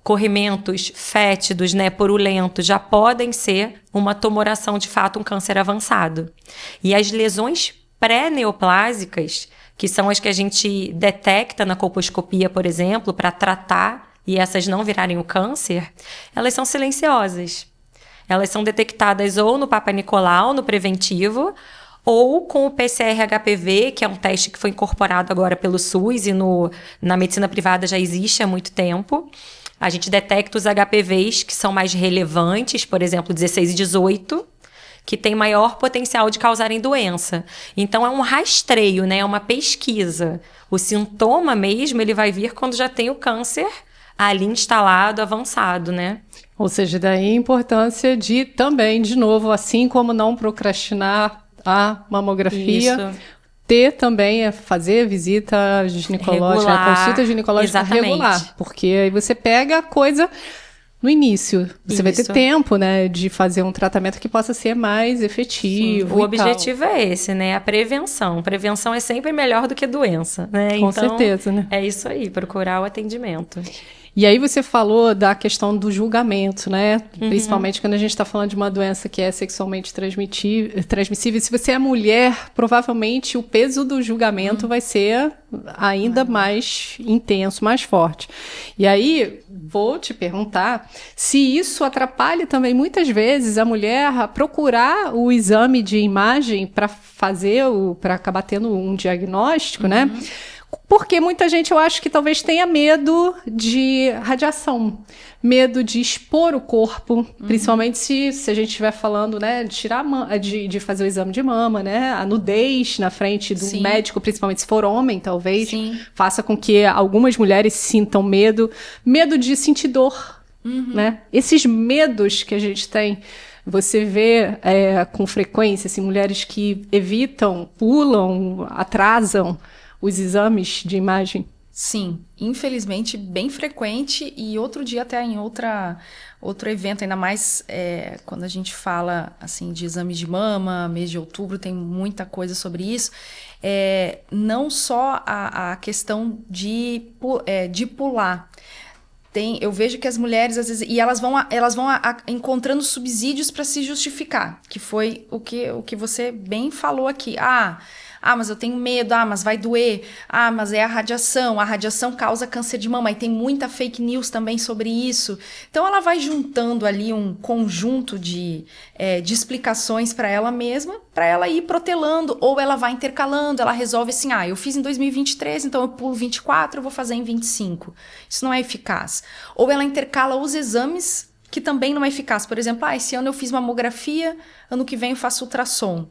corrimentos fétidos, né, purulentos, já podem ser uma tumoração, de fato, um câncer avançado. E as lesões pré-neoplásicas, que são as que a gente detecta na colposcopia, por exemplo, para tratar e essas não virarem o câncer, elas são silenciosas. Elas são detectadas ou no Papa Nicolau, no preventivo, ou com o PCR-HPV, que é um teste que foi incorporado agora pelo SUS e na medicina privada já existe há muito tempo. A gente detecta os HPVs que são mais relevantes, por exemplo, 16 e 18, que tem maior potencial de causarem doença. Então, é um rastreio, né? É uma pesquisa. O sintoma mesmo, ele vai vir quando já tem o câncer ali instalado, avançado, né? Ou seja, daí a importância de também, de novo, assim como não procrastinar a mamografia, Isso. ter também, fazer visita ginecológica, Regular, consulta ginecológica exatamente. regular, porque aí você pega a coisa no início, você vai ter Isso. tempo, né, de fazer um tratamento que possa ser mais efetivo. O objetivo é esse, né? A prevenção. Prevenção é sempre melhor do que doença, né? Com certeza, né? É isso aí, procurar o atendimento. E aí você falou da questão do julgamento, né? Principalmente quando a gente está falando de uma doença que é sexualmente transmissível. Se você é mulher, provavelmente o peso do julgamento vai ser ainda mais intenso, mais forte. E aí, vou te perguntar se isso atrapalha também, muitas vezes, a mulher a procurar o exame de imagem para para acabar tendo um diagnóstico, né? Porque muita gente, eu acho que talvez tenha medo de radiação, medo de expor o corpo, principalmente se a gente estiver falando, né, de tirar de fazer o exame de mama, né, a nudez na frente do médico, principalmente se for homem, talvez, faça com que algumas mulheres sintam medo de sentir dor, né? Esses medos que a gente tem, você vê com frequência, assim, mulheres que evitam, pulam, atrasam os exames de imagem? Sim, infelizmente bem frequente, e outro dia até em outro evento, ainda mais quando a gente fala assim de exames de mama, mês de outubro, tem muita coisa sobre isso. Não só a questão de pular. Eu vejo que as mulheres, às vezes, e elas vão encontrando subsídios para se justificar, que foi o que você bem falou aqui. Mas eu tenho medo, mas vai doer, mas é a radiação causa câncer de mama, e tem muita fake news também sobre isso. Então ela vai juntando ali um conjunto de explicações para ela mesma, para ela ir protelando, ou ela vai intercalando, ela resolve assim, eu fiz em 2023, então eu pulo 24, eu vou fazer em 25. Isso não é eficaz. Ou ela intercala os exames, que também não é eficaz. Por exemplo, esse ano eu fiz mamografia, ano que vem eu faço ultrassom.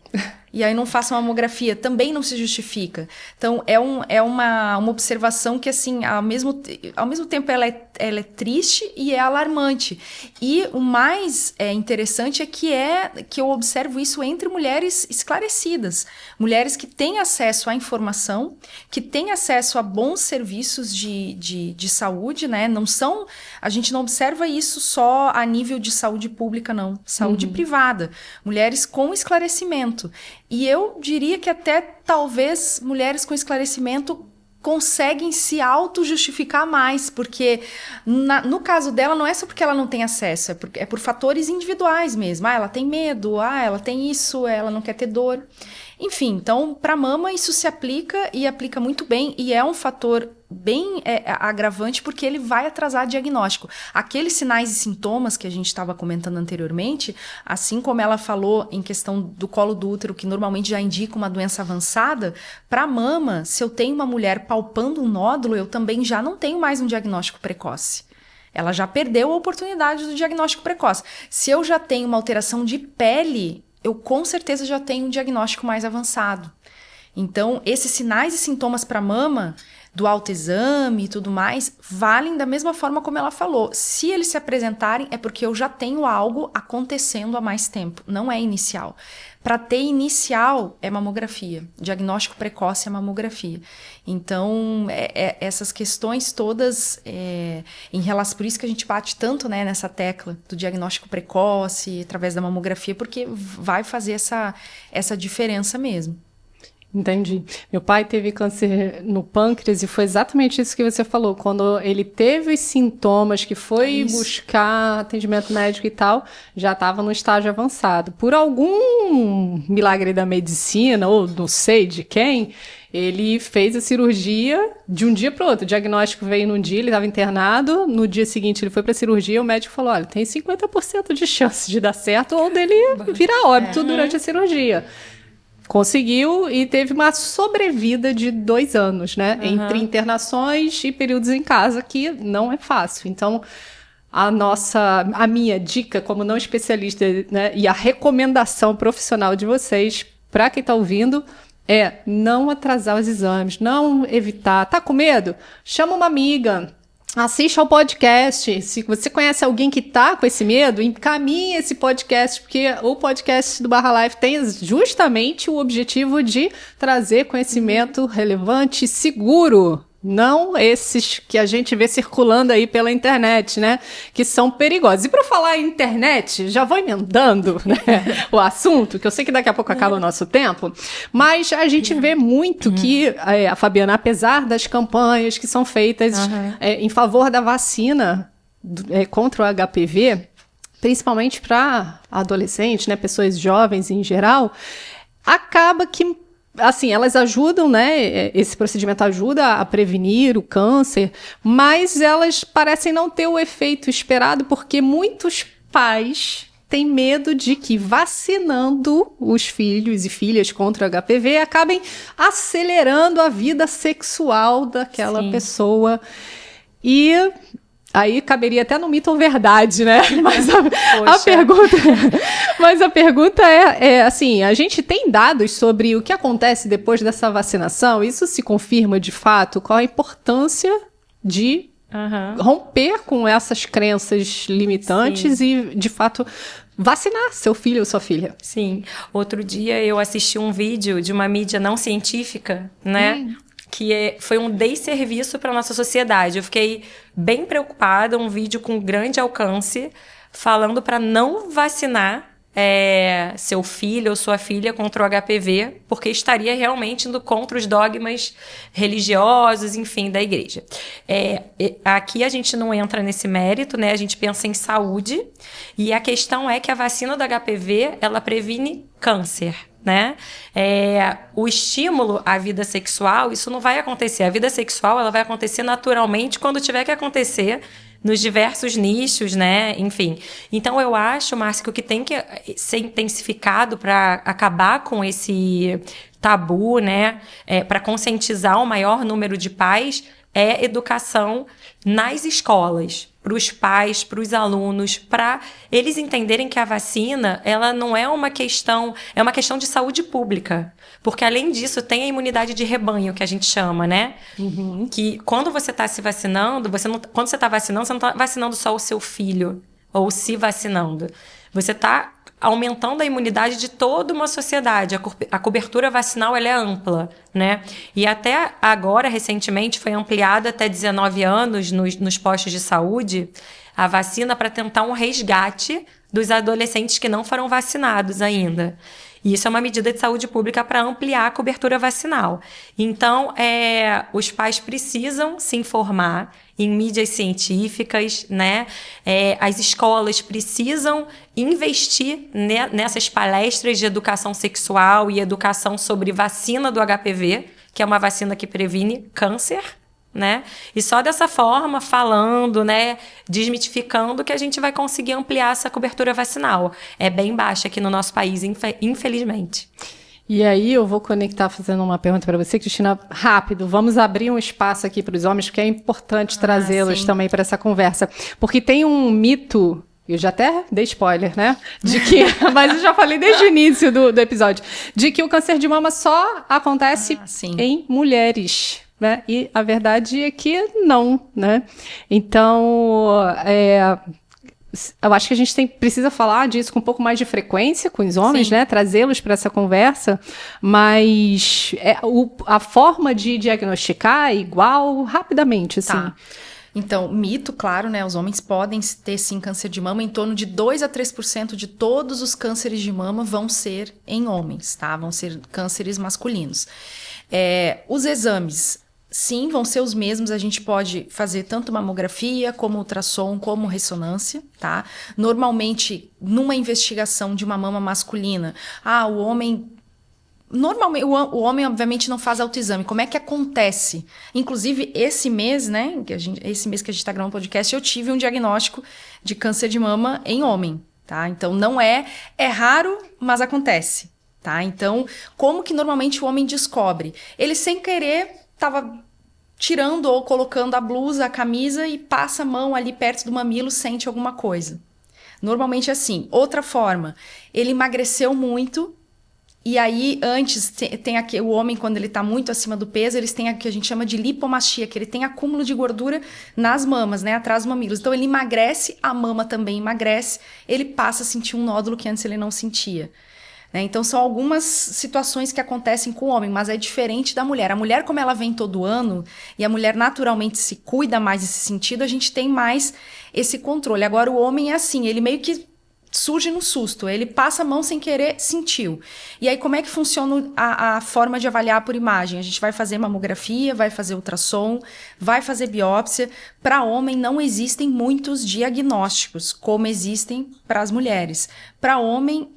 E aí não faço mamografia, também não se justifica. Então, é uma observação que, assim, ao mesmo tempo ela é triste e é alarmante. E o mais interessante é que eu observo isso entre mulheres esclarecidas. Mulheres que têm acesso à informação, que têm acesso a bons serviços de saúde, né? A gente não observa isso só a nível de saúde pública, não. Saúde privada. Mulheres com esclarecimento. E eu diria que até talvez mulheres com esclarecimento conseguem se auto-justificar mais, porque no caso dela não é só porque ela não tem acesso, é por fatores individuais mesmo. Ela tem medo, ela tem isso, ela não quer ter dor. Enfim, então, para mama isso se aplica e aplica muito bem e é um fator bem agravante porque ele vai atrasar o diagnóstico. Aqueles sinais e sintomas que a gente estava comentando anteriormente, assim como ela falou em questão do colo do útero, que normalmente já indica uma doença avançada, para mama, se eu tenho uma mulher palpando um nódulo, eu também já não tenho mais um diagnóstico precoce. Ela já perdeu a oportunidade do diagnóstico precoce. Se eu já tenho uma alteração de pele, eu com certeza já tenho um diagnóstico mais avançado. Então, esses sinais e sintomas para mama, do autoexame e tudo mais, valem da mesma forma como ela falou. Se eles se apresentarem, é porque eu já tenho algo acontecendo há mais tempo, não é inicial. Para ter inicial, é mamografia. Diagnóstico precoce é mamografia. Então, essas questões todas, em relação, por isso que a gente bate tanto, né, nessa tecla do diagnóstico precoce, através da mamografia, porque vai fazer essa diferença mesmo. Entendi. Meu pai teve câncer no pâncreas e foi exatamente isso que você falou. Quando ele teve os sintomas, que foi buscar atendimento médico e tal, já estava no estágio avançado. Por algum milagre da medicina, ou não sei de quem, ele fez a cirurgia de um dia para o outro. O diagnóstico veio num dia, ele estava internado, no dia seguinte ele foi para a cirurgia, o médico falou, olha, tem 50% de chance de dar certo ou dele virar óbito durante a cirurgia. Conseguiu e teve uma sobrevida de 2 anos, né? Entre internações e períodos em casa, que não é fácil. Então, a minha dica como não especialista, né, e a recomendação profissional de vocês, para quem está ouvindo, é não atrasar os exames, não evitar. Tá com medo? Chama uma amiga. Assista ao podcast. Se você conhece alguém que está com esse medo, encaminhe esse podcast, porque o podcast do Barra Life tem justamente o objetivo de trazer conhecimento relevante e seguro. Não esses que a gente vê circulando aí pela internet, né? Que são perigosos. E para falar em internet, já vou emendando, né, o assunto, que eu sei que daqui a pouco acaba o nosso tempo, mas a gente vê muito que a Fabiana, apesar das campanhas que são feitas em favor da vacina contra o HPV, principalmente para adolescentes, né, pessoas jovens em geral, acaba que assim, elas ajudam, né? Esse procedimento ajuda a prevenir o câncer, mas elas parecem não ter o efeito esperado porque muitos pais têm medo de que vacinando os filhos e filhas contra o HPV acabem acelerando a vida sexual daquela pessoa. E aí caberia até no mito ou verdade, né? Mas a pergunta é assim, a gente tem dados sobre o que acontece depois dessa vacinação? Isso se confirma de fato? Qual a importância de romper com essas crenças limitantes e, de fato, vacinar seu filho ou sua filha? Sim. Outro dia eu assisti um vídeo de uma mídia não científica, né? Que foi um desserviço para a nossa sociedade. Eu fiquei bem preocupada, um vídeo com grande alcance, falando para não vacinar seu filho ou sua filha contra o HPV, porque estaria realmente indo contra os dogmas religiosos, enfim, da igreja. Aqui a gente não entra nesse mérito, né? A gente pensa em saúde, e a questão é que a vacina do HPV, ela previne câncer, né? O estímulo à vida sexual, isso não vai acontecer. A vida sexual, ela vai acontecer naturalmente quando tiver que acontecer nos diversos nichos, né? Enfim. Então, eu acho, Márcia, que o que tem que ser intensificado para acabar com esse tabu, né? Para conscientizar o maior número de pais, é educação nas escolas, para os pais, para os alunos, para eles entenderem que a vacina, ela não é uma questão, é uma questão de saúde pública. Porque, além disso, tem a imunidade de rebanho, que a gente chama, né? Que quando você está se vacinando, quando você está vacinando, você não está vacinando só o seu filho, ou se vacinando. Você está aumentando a imunidade de toda uma sociedade. A cobertura vacinal, ela é ampla, né? E até agora, recentemente, foi ampliada até 19 anos nos postos de saúde a vacina para tentar um resgate dos adolescentes que não foram vacinados ainda. E isso é uma medida de saúde pública para ampliar a cobertura vacinal. Então, os pais precisam se informar em mídias científicas, né? As escolas precisam investir nessas palestras de educação sexual e educação sobre vacina do HPV, que é uma vacina que previne câncer, né? E só dessa forma, falando, né, desmitificando, que a gente vai conseguir ampliar essa cobertura vacinal. É bem baixa aqui no nosso país, infelizmente. E aí eu vou conectar fazendo uma pergunta para você, Cristina, rápido. Vamos abrir um espaço aqui para os homens, porque é importante trazê-los também para essa conversa. Porque tem um mito, eu já até dei spoiler, né? De que, mas eu já falei desde o início do episódio, de que o câncer de mama só acontece em mulheres. Né? E a verdade é que não, né? Então, eu acho que a gente precisa falar disso com um pouco mais de frequência com os homens, né? Trazê-los para essa conversa, mas a forma de diagnosticar é igual rapidamente, assim. Tá. Então, mito, claro, né? Os homens podem ter, sim, câncer de mama. Em torno de 2 a 3% de todos os cânceres de mama vão ser em homens, tá? Vão ser cânceres masculinos. Os exames, sim, vão ser os mesmos. A gente pode fazer tanto mamografia, como ultrassom, como ressonância, tá? Normalmente, numa investigação de uma mama masculina, o homem... Normalmente, o homem, obviamente, não faz autoexame. Como é que acontece? Inclusive, esse mês, né? Esse mês que a gente está gravando o podcast, eu tive um diagnóstico de câncer de mama em homem, tá? Então, não é raro, mas acontece, tá? Então, como que normalmente o homem descobre? Ele, sem querer, estava tirando ou colocando a blusa, a camisa e passa a mão ali perto do mamilo, sente alguma coisa. Normalmente é assim. Outra forma, ele emagreceu muito. E aí, antes, tem aqui, o homem, quando ele está muito acima do peso, eles têm o que a gente chama de lipomastia, que ele tem acúmulo de gordura nas mamas, né, atrás dos mamilos. Então, ele emagrece, a mama também emagrece, ele passa a sentir um nódulo que antes ele não sentia. Né? Então, são algumas situações que acontecem com o homem, mas é diferente da mulher. A mulher, como ela vem todo ano, e a mulher naturalmente se cuida mais nesse sentido, a gente tem mais esse controle. Agora, o homem é assim, ele meio que surge no susto, ele passa a mão sem querer, sentiu. E aí, como é que funciona a forma de avaliar por imagem? A gente vai fazer mamografia, vai fazer ultrassom, vai fazer biópsia. Para homem, não existem muitos diagnósticos, como existem para as mulheres. Para homem,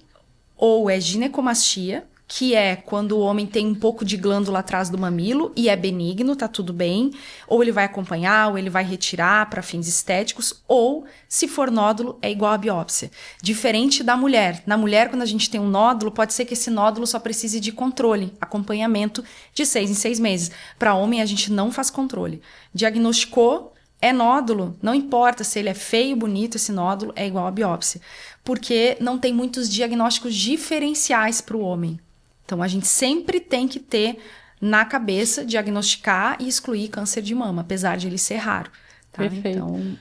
ou é ginecomastia, que é quando o homem tem um pouco de glândula atrás do mamilo e é benigno, tá tudo bem, ou ele vai acompanhar, ou ele vai retirar para fins estéticos, ou, se for nódulo, é igual a biópsia. Diferente da mulher. Na mulher, quando a gente tem um nódulo, pode ser que esse nódulo só precise de controle, acompanhamento de 6 em 6 meses. Para homem, a gente não faz controle. Diagnosticou, é nódulo, não importa se ele é feio, bonito, esse nódulo é igual a biópsia. Porque não tem muitos diagnósticos diferenciais para o homem. Então, a gente sempre tem que ter na cabeça, diagnosticar e excluir câncer de mama, apesar de ele ser raro. Tá? Perfeito. Então,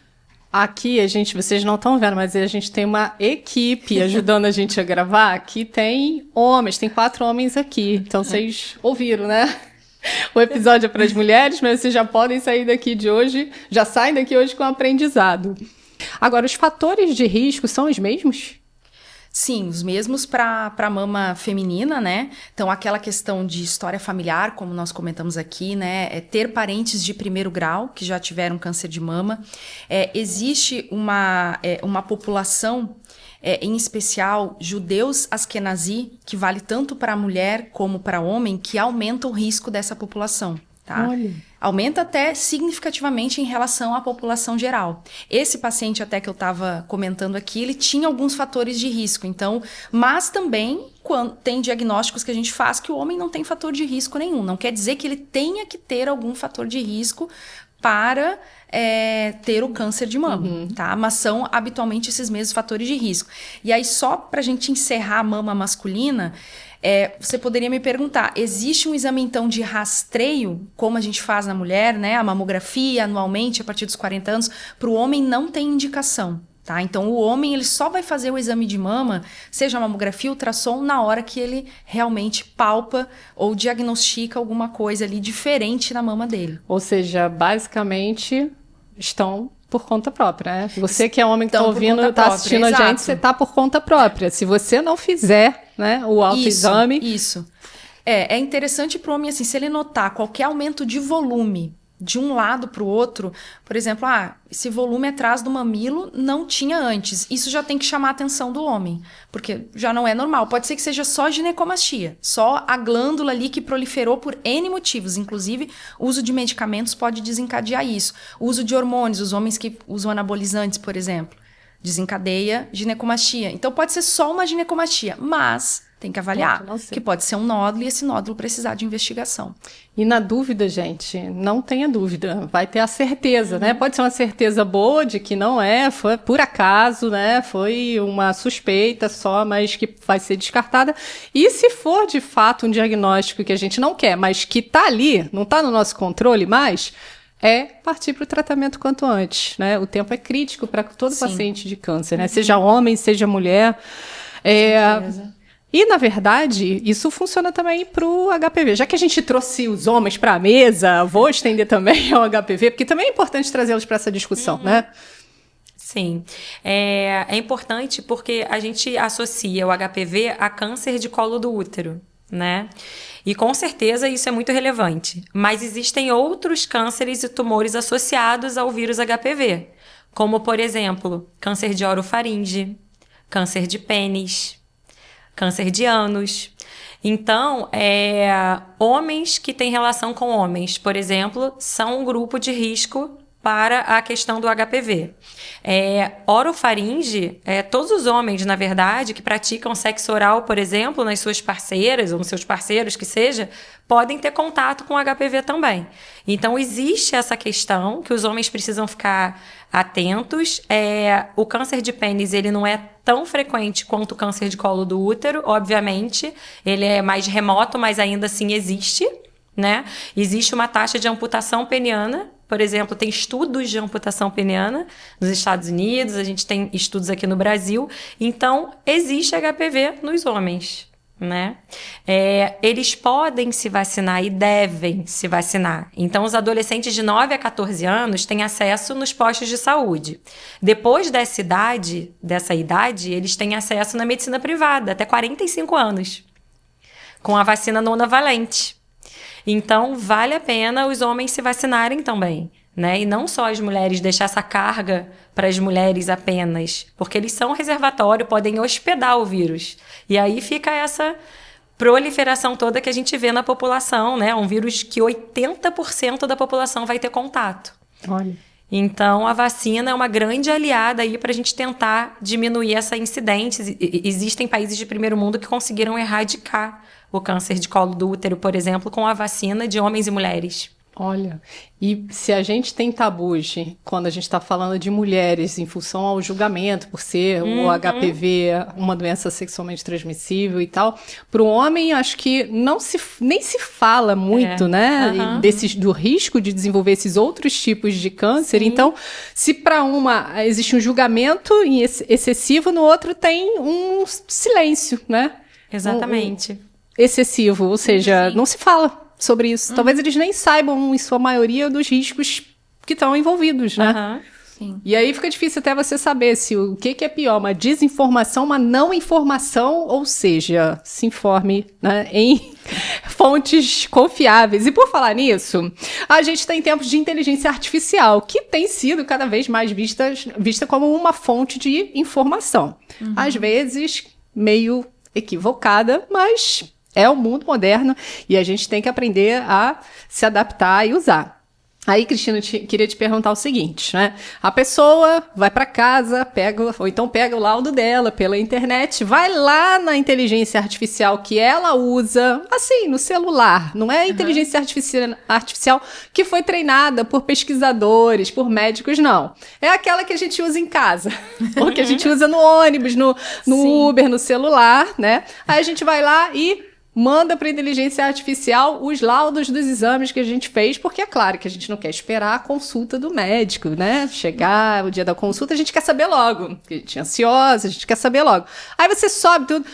aqui, vocês não estão vendo, mas a gente tem uma equipe ajudando a gente a gravar. Aqui tem homens, tem 4 homens aqui. Então, vocês ouviram, né? O episódio é para as mulheres, mas vocês já podem sair daqui de hoje, já saem daqui hoje com aprendizado. Agora, os fatores de risco são os mesmos? Sim, os mesmos para a mama feminina, né? Então, aquela questão de história familiar, como nós comentamos aqui, né? Ter parentes de primeiro grau que já tiveram câncer de mama. Existe uma população, em especial judeus askenazi, que vale tanto para mulher como para homem, que aumenta o risco dessa população. Tá? Olha. Aumenta até significativamente em relação à população geral. Esse paciente até que eu estava comentando aqui, ele tinha alguns fatores de risco, então, mas também quando tem diagnósticos que a gente faz que o homem não tem fator de risco nenhum. Não quer dizer que ele tenha que ter algum fator de risco para ter o câncer de mama, tá? Mas são habitualmente esses mesmos fatores de risco. E aí, só para a gente encerrar a mama masculina, você poderia me perguntar, existe um exame, então, de rastreio, como a gente faz na mulher, né? A mamografia, anualmente, a partir dos 40 anos, para o homem não tem indicação, tá? Então, o homem, ele só vai fazer o exame de mama, seja a mamografia, ultrassom, na hora que ele realmente palpa ou diagnostica alguma coisa ali diferente na mama dele. Ou seja, basicamente, estão por conta própria, né? Você que é homem que tá Então, ouvindo, tá assistindo a exato. gente, você tá por conta própria. Se você não fizer, né, o autoexame... Isso. É interessante para o homem, assim, se ele notar qualquer aumento de volume de um lado para o outro, por exemplo, esse volume atrás do mamilo não tinha antes. Isso já tem que chamar a atenção do homem, porque já não é normal. Pode ser que seja só ginecomastia, só a glândula ali que proliferou por N motivos. Inclusive, o uso de medicamentos pode desencadear isso. O uso de hormônios, os homens que usam anabolizantes, por exemplo, desencadeia ginecomastia. Então, pode ser só uma ginecomastia, mas... tem que avaliar, que pode ser um nódulo e esse nódulo precisar de investigação. E na dúvida, gente, não tenha dúvida, vai ter a certeza, né? Pode ser uma certeza boa de que não foi por acaso, né? Foi uma suspeita só, mas que vai ser descartada. E se for de fato um diagnóstico que a gente não quer, mas que tá ali, não tá no nosso controle mais, partir para o tratamento quanto antes, né? O tempo é crítico para todo paciente de câncer, né? Seja homem, seja mulher. E, na verdade, isso funciona também para o HPV. Já que a gente trouxe os homens para a mesa, vou estender também ao HPV, porque também é importante trazê-los para essa discussão, né? Sim. É importante porque a gente associa o HPV a câncer de colo do útero, né? E com certeza isso é muito relevante. Mas existem outros cânceres e tumores associados ao vírus HPV, como, por exemplo, câncer de orofaringe, câncer de pênis, câncer de ânus. Então, homens que têm relação com homens, por exemplo, são um grupo de risco para a questão do HPV. Orofaringe, todos os homens, na verdade, que praticam sexo oral, por exemplo, nas suas parceiras ou nos seus parceiros, que seja, podem ter contato com HPV também. Então, existe essa questão que os homens precisam ficar atentos. O câncer de pênis, ele não é tão frequente quanto o câncer de colo do útero, obviamente. Ele é mais remoto, mas ainda assim existe, né? Existe uma taxa de amputação peniana. Por exemplo, tem estudos de amputação peniana nos Estados Unidos, a gente tem estudos aqui no Brasil. Então, existe HPV nos homens, né? Eles podem se vacinar e devem se vacinar. Então, os adolescentes de 9 a 14 anos têm acesso nos postos de saúde. Depois dessa idade, eles têm acesso na medicina privada, até 45 anos, com a vacina nonavalente. Então, vale a pena os homens se vacinarem também, né? E não só as mulheres, deixar essa carga para as mulheres apenas, porque eles são um reservatório, podem hospedar o vírus. E aí fica essa proliferação toda que a gente vê na população, né? Um vírus que 80% da população vai ter contato. Olha. Então, a vacina é uma grande aliada aí para a gente tentar diminuir essa incidência. Existem países de primeiro mundo que conseguiram erradicar o câncer de colo do útero, por exemplo, com a vacina de homens e mulheres. Olha, e se a gente tem tabus quando a gente está falando de mulheres em função ao julgamento por ser o HPV uma doença sexualmente transmissível e tal, para o homem acho que nem se fala muito, né, do risco de desenvolver esses outros tipos de câncer. Sim. Então, se para uma existe um julgamento excessivo, no outro tem um silêncio, né? Exatamente. Excessivo, ou seja, não se fala sobre isso. Talvez eles nem saibam, em sua maioria, dos riscos que estão envolvidos, né? Sim. E aí fica difícil até você saber o que é pior, uma desinformação, uma não informação, ou seja, se informe, né, em fontes confiáveis. E por falar nisso, a gente está em tempos de inteligência artificial, que tem sido cada vez mais vista como uma fonte de informação. Às vezes, meio equivocada, mas é o mundo moderno e a gente tem que aprender a se adaptar e usar. Aí, Cristina, queria te perguntar o seguinte, né? A pessoa vai para casa, pega o laudo dela pela internet, vai lá na inteligência artificial que ela usa, assim, no celular. Não é a inteligência artificial que foi treinada por pesquisadores, por médicos, não. É aquela que a gente usa em casa, ou que a gente usa no ônibus, no Uber, no celular, né? Aí a gente vai lá e manda para a inteligência artificial os laudos dos exames que a gente fez, porque é claro que a gente não quer esperar a consulta do médico, né? Chegar o dia da consulta, a gente quer saber logo. A gente é ansiosa, a gente quer saber logo. Aí você sobe tudo.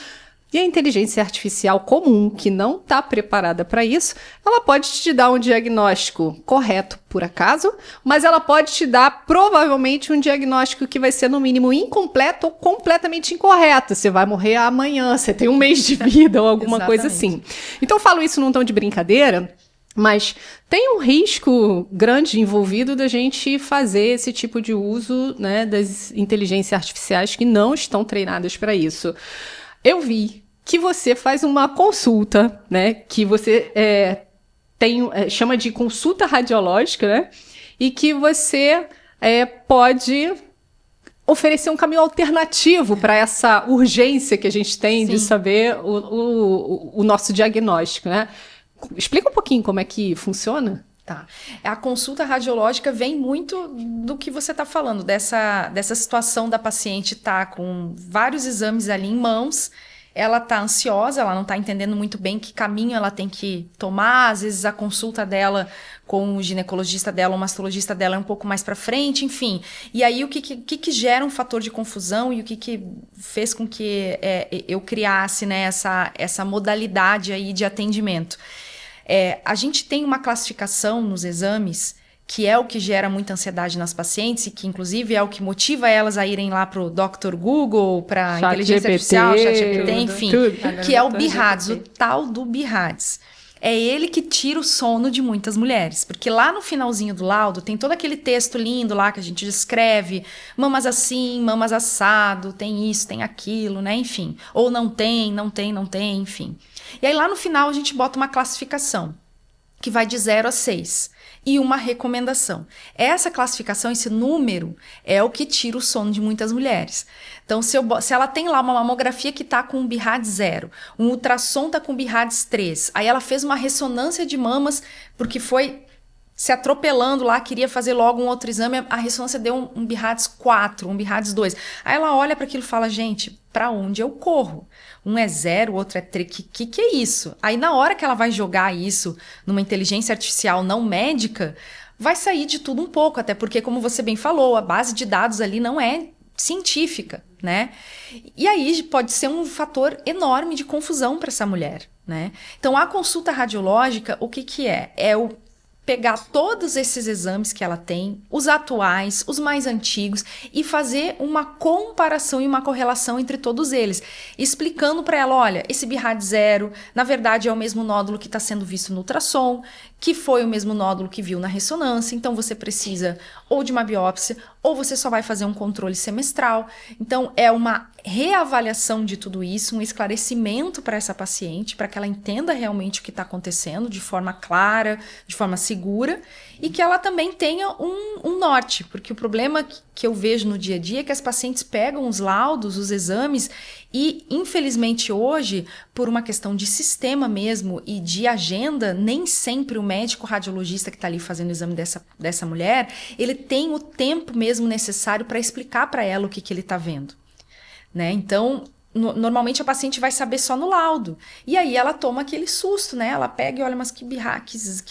E a inteligência artificial comum, que não está preparada para isso, ela pode te dar um diagnóstico correto por acaso, mas ela pode te dar provavelmente um diagnóstico que vai ser no mínimo incompleto ou completamente incorreto. Você vai morrer amanhã, você tem um mês de vida ou alguma coisa assim. Então eu falo isso num tom de brincadeira, mas tem um risco grande envolvido da gente fazer esse tipo de uso, né, das inteligências artificiais que não estão treinadas para isso. Eu vi que você faz uma consulta, né, que você chama de consulta radiológica, né, e que você pode oferecer um caminho alternativo para essa urgência que a gente tem de saber o nosso diagnóstico, né? Explica um pouquinho como é que funciona. Tá. A consulta radiológica vem muito do que você está falando, dessa situação da paciente estar com vários exames ali em mãos, ela está ansiosa, ela não está entendendo muito bem que caminho ela tem que tomar, às vezes a consulta dela com o ginecologista dela, o mastologista dela é um pouco mais para frente, enfim. E aí o que gera um fator de confusão e o que fez com que eu criasse, né, essa modalidade aí de atendimento. A gente tem uma classificação nos exames que é o que gera muita ansiedade nas pacientes e que, inclusive, é o que motiva elas a irem lá para o Dr. Google, para a inteligência artificial, ChatGPT, enfim, que é o BI-RADS, o tal do BI-RADS. É ele que tira o sono de muitas mulheres, porque lá no finalzinho do laudo tem todo aquele texto lindo lá que a gente descreve, mamas assim, mamas assado, tem isso, tem aquilo, né, enfim, ou não tem, enfim. E aí lá no final a gente bota uma classificação, que vai de 0 a 6, e uma recomendação. Essa classificação, esse número, é o que tira o sono de muitas mulheres. Então, se ela tem lá uma mamografia que está com um BI-RADS 0, um ultrassom está com BI-RADS 3, aí ela fez uma ressonância de mamas porque foi se atropelando lá, queria fazer logo um outro exame, a ressonância deu um BI-RADS 4, um BI-RADS 2. Aí ela olha para aquilo e fala, gente, para onde eu corro? Um é 0, o outro é 3, que é isso? Aí na hora que ela vai jogar isso numa inteligência artificial não médica, vai sair de tudo um pouco, até porque, como você bem falou, a base de dados ali não é científica, né? E aí pode ser um fator enorme de confusão para essa mulher, né? Então, a consulta radiológica, o que é? É o pegar todos esses exames que ela tem, os atuais, os mais antigos, e fazer uma comparação e uma correlação entre todos eles, explicando para ela, olha, esse BI-RADS 0, na verdade é o mesmo nódulo que está sendo visto no ultrassom, que foi o mesmo nódulo que viu na ressonância, então você precisa ou de uma biópsia, ou você só vai fazer um controle semestral. Então, é uma reavaliação de tudo isso, um esclarecimento para essa paciente, para que ela entenda realmente o que está acontecendo de forma clara, de forma segura, e que ela também tenha um norte, porque o problema que eu vejo no dia a dia é que as pacientes pegam os laudos, os exames, e infelizmente hoje, por uma questão de sistema mesmo e de agenda, nem sempre o médico radiologista que está ali fazendo o exame dessa mulher, ele tem o tempo mesmo necessário para explicar para ela o que ele está vendo, né? Então, normalmente a paciente vai saber só no laudo. E aí ela toma aquele susto, né? Ela pega e olha, mas que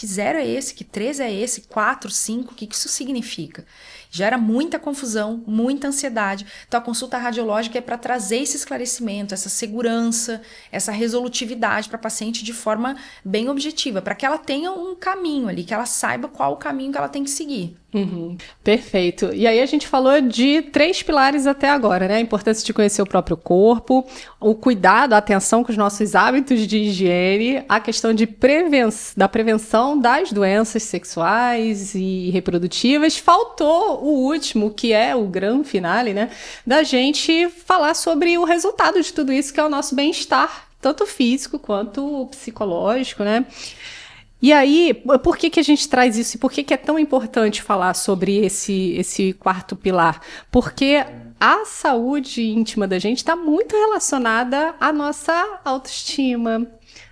0 é esse? Que 3 é esse? 4, 5? O que isso significa? Gera muita confusão, muita ansiedade. Então, a consulta radiológica é para trazer esse esclarecimento, essa segurança, essa resolutividade para a paciente de forma bem objetiva, para que ela tenha um caminho ali, que ela saiba qual o caminho que ela tem que seguir. Uhum, perfeito. E aí a gente falou de 3 pilares até agora, né? A importância de conhecer o próprio corpo, o cuidado, a atenção com os nossos hábitos de higiene, a questão da prevenção das doenças sexuais e reprodutivas. Faltou o último, que é o grande finale, né? Da gente falar sobre o resultado de tudo isso, que é o nosso bem-estar, tanto físico quanto psicológico, né? E aí, por que a gente traz isso e por que é tão importante falar sobre esse quarto pilar? Porque a saúde íntima da gente está muito relacionada à nossa autoestima,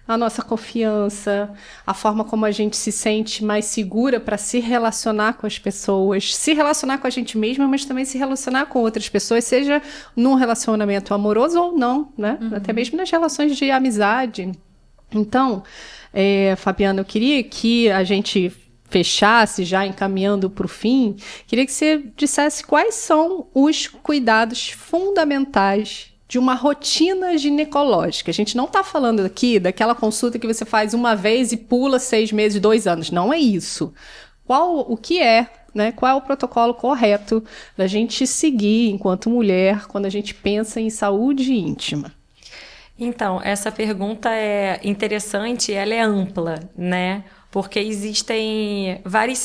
à nossa confiança, à forma como a gente se sente mais segura para se relacionar com as pessoas, se relacionar com a gente mesma, mas também se relacionar com outras pessoas, seja num relacionamento amoroso ou não, né? Uhum. Até mesmo nas relações de amizade. Então, Fabiana, eu queria que a gente fechasse, já encaminhando para o fim, queria que você dissesse quais são os cuidados fundamentais de uma rotina ginecológica. A gente não está falando aqui daquela consulta que você faz uma vez e pula 6 meses, 2 anos. Não é isso. O que é, né? Qual é o protocolo correto da gente seguir enquanto mulher quando a gente pensa em saúde íntima? Então, essa pergunta é interessante, ela é ampla, né? Porque existem vários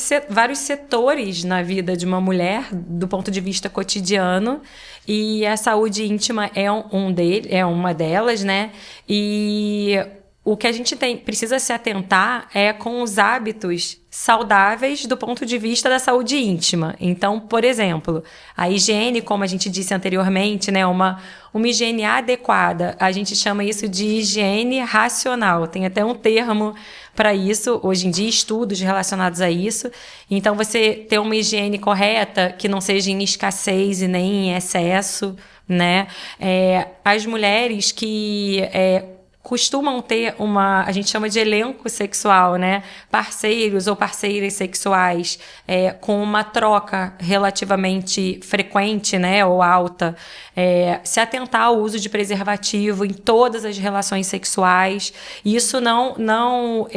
setores na vida de uma mulher, do ponto de vista cotidiano, e a saúde íntima é uma delas, né? E o que a gente precisa se atentar é com os hábitos saudáveis do ponto de vista da saúde íntima. Então, por exemplo, a higiene, como a gente disse anteriormente, né, uma higiene adequada, a gente chama isso de higiene racional. Tem até um termo para isso, hoje em dia, estudos relacionados a isso. Então, você ter uma higiene correta, que não seja em escassez e nem em excesso, né? As mulheres que costumam ter a gente chama de elenco sexual, né? Parceiros ou parceiras sexuais com uma troca relativamente frequente, né? Ou alta. Se atentar ao uso de preservativo em todas as relações sexuais. Isso não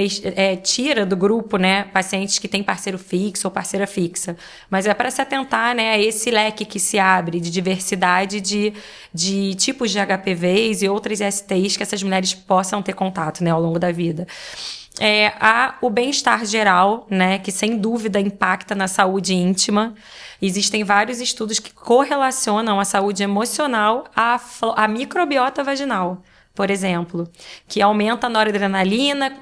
tira do grupo, né? Pacientes que têm parceiro fixo ou parceira fixa. Mas é para se atentar, né? A esse leque que se abre de diversidade de tipos de HPVs e outras STIs que essas mulheres possam ter contato, né, ao longo da vida. Há o bem-estar geral, né, que sem dúvida impacta na saúde íntima. Existem vários estudos que correlacionam a saúde emocional à microbiota vaginal, por exemplo, que aumenta a noradrenalina,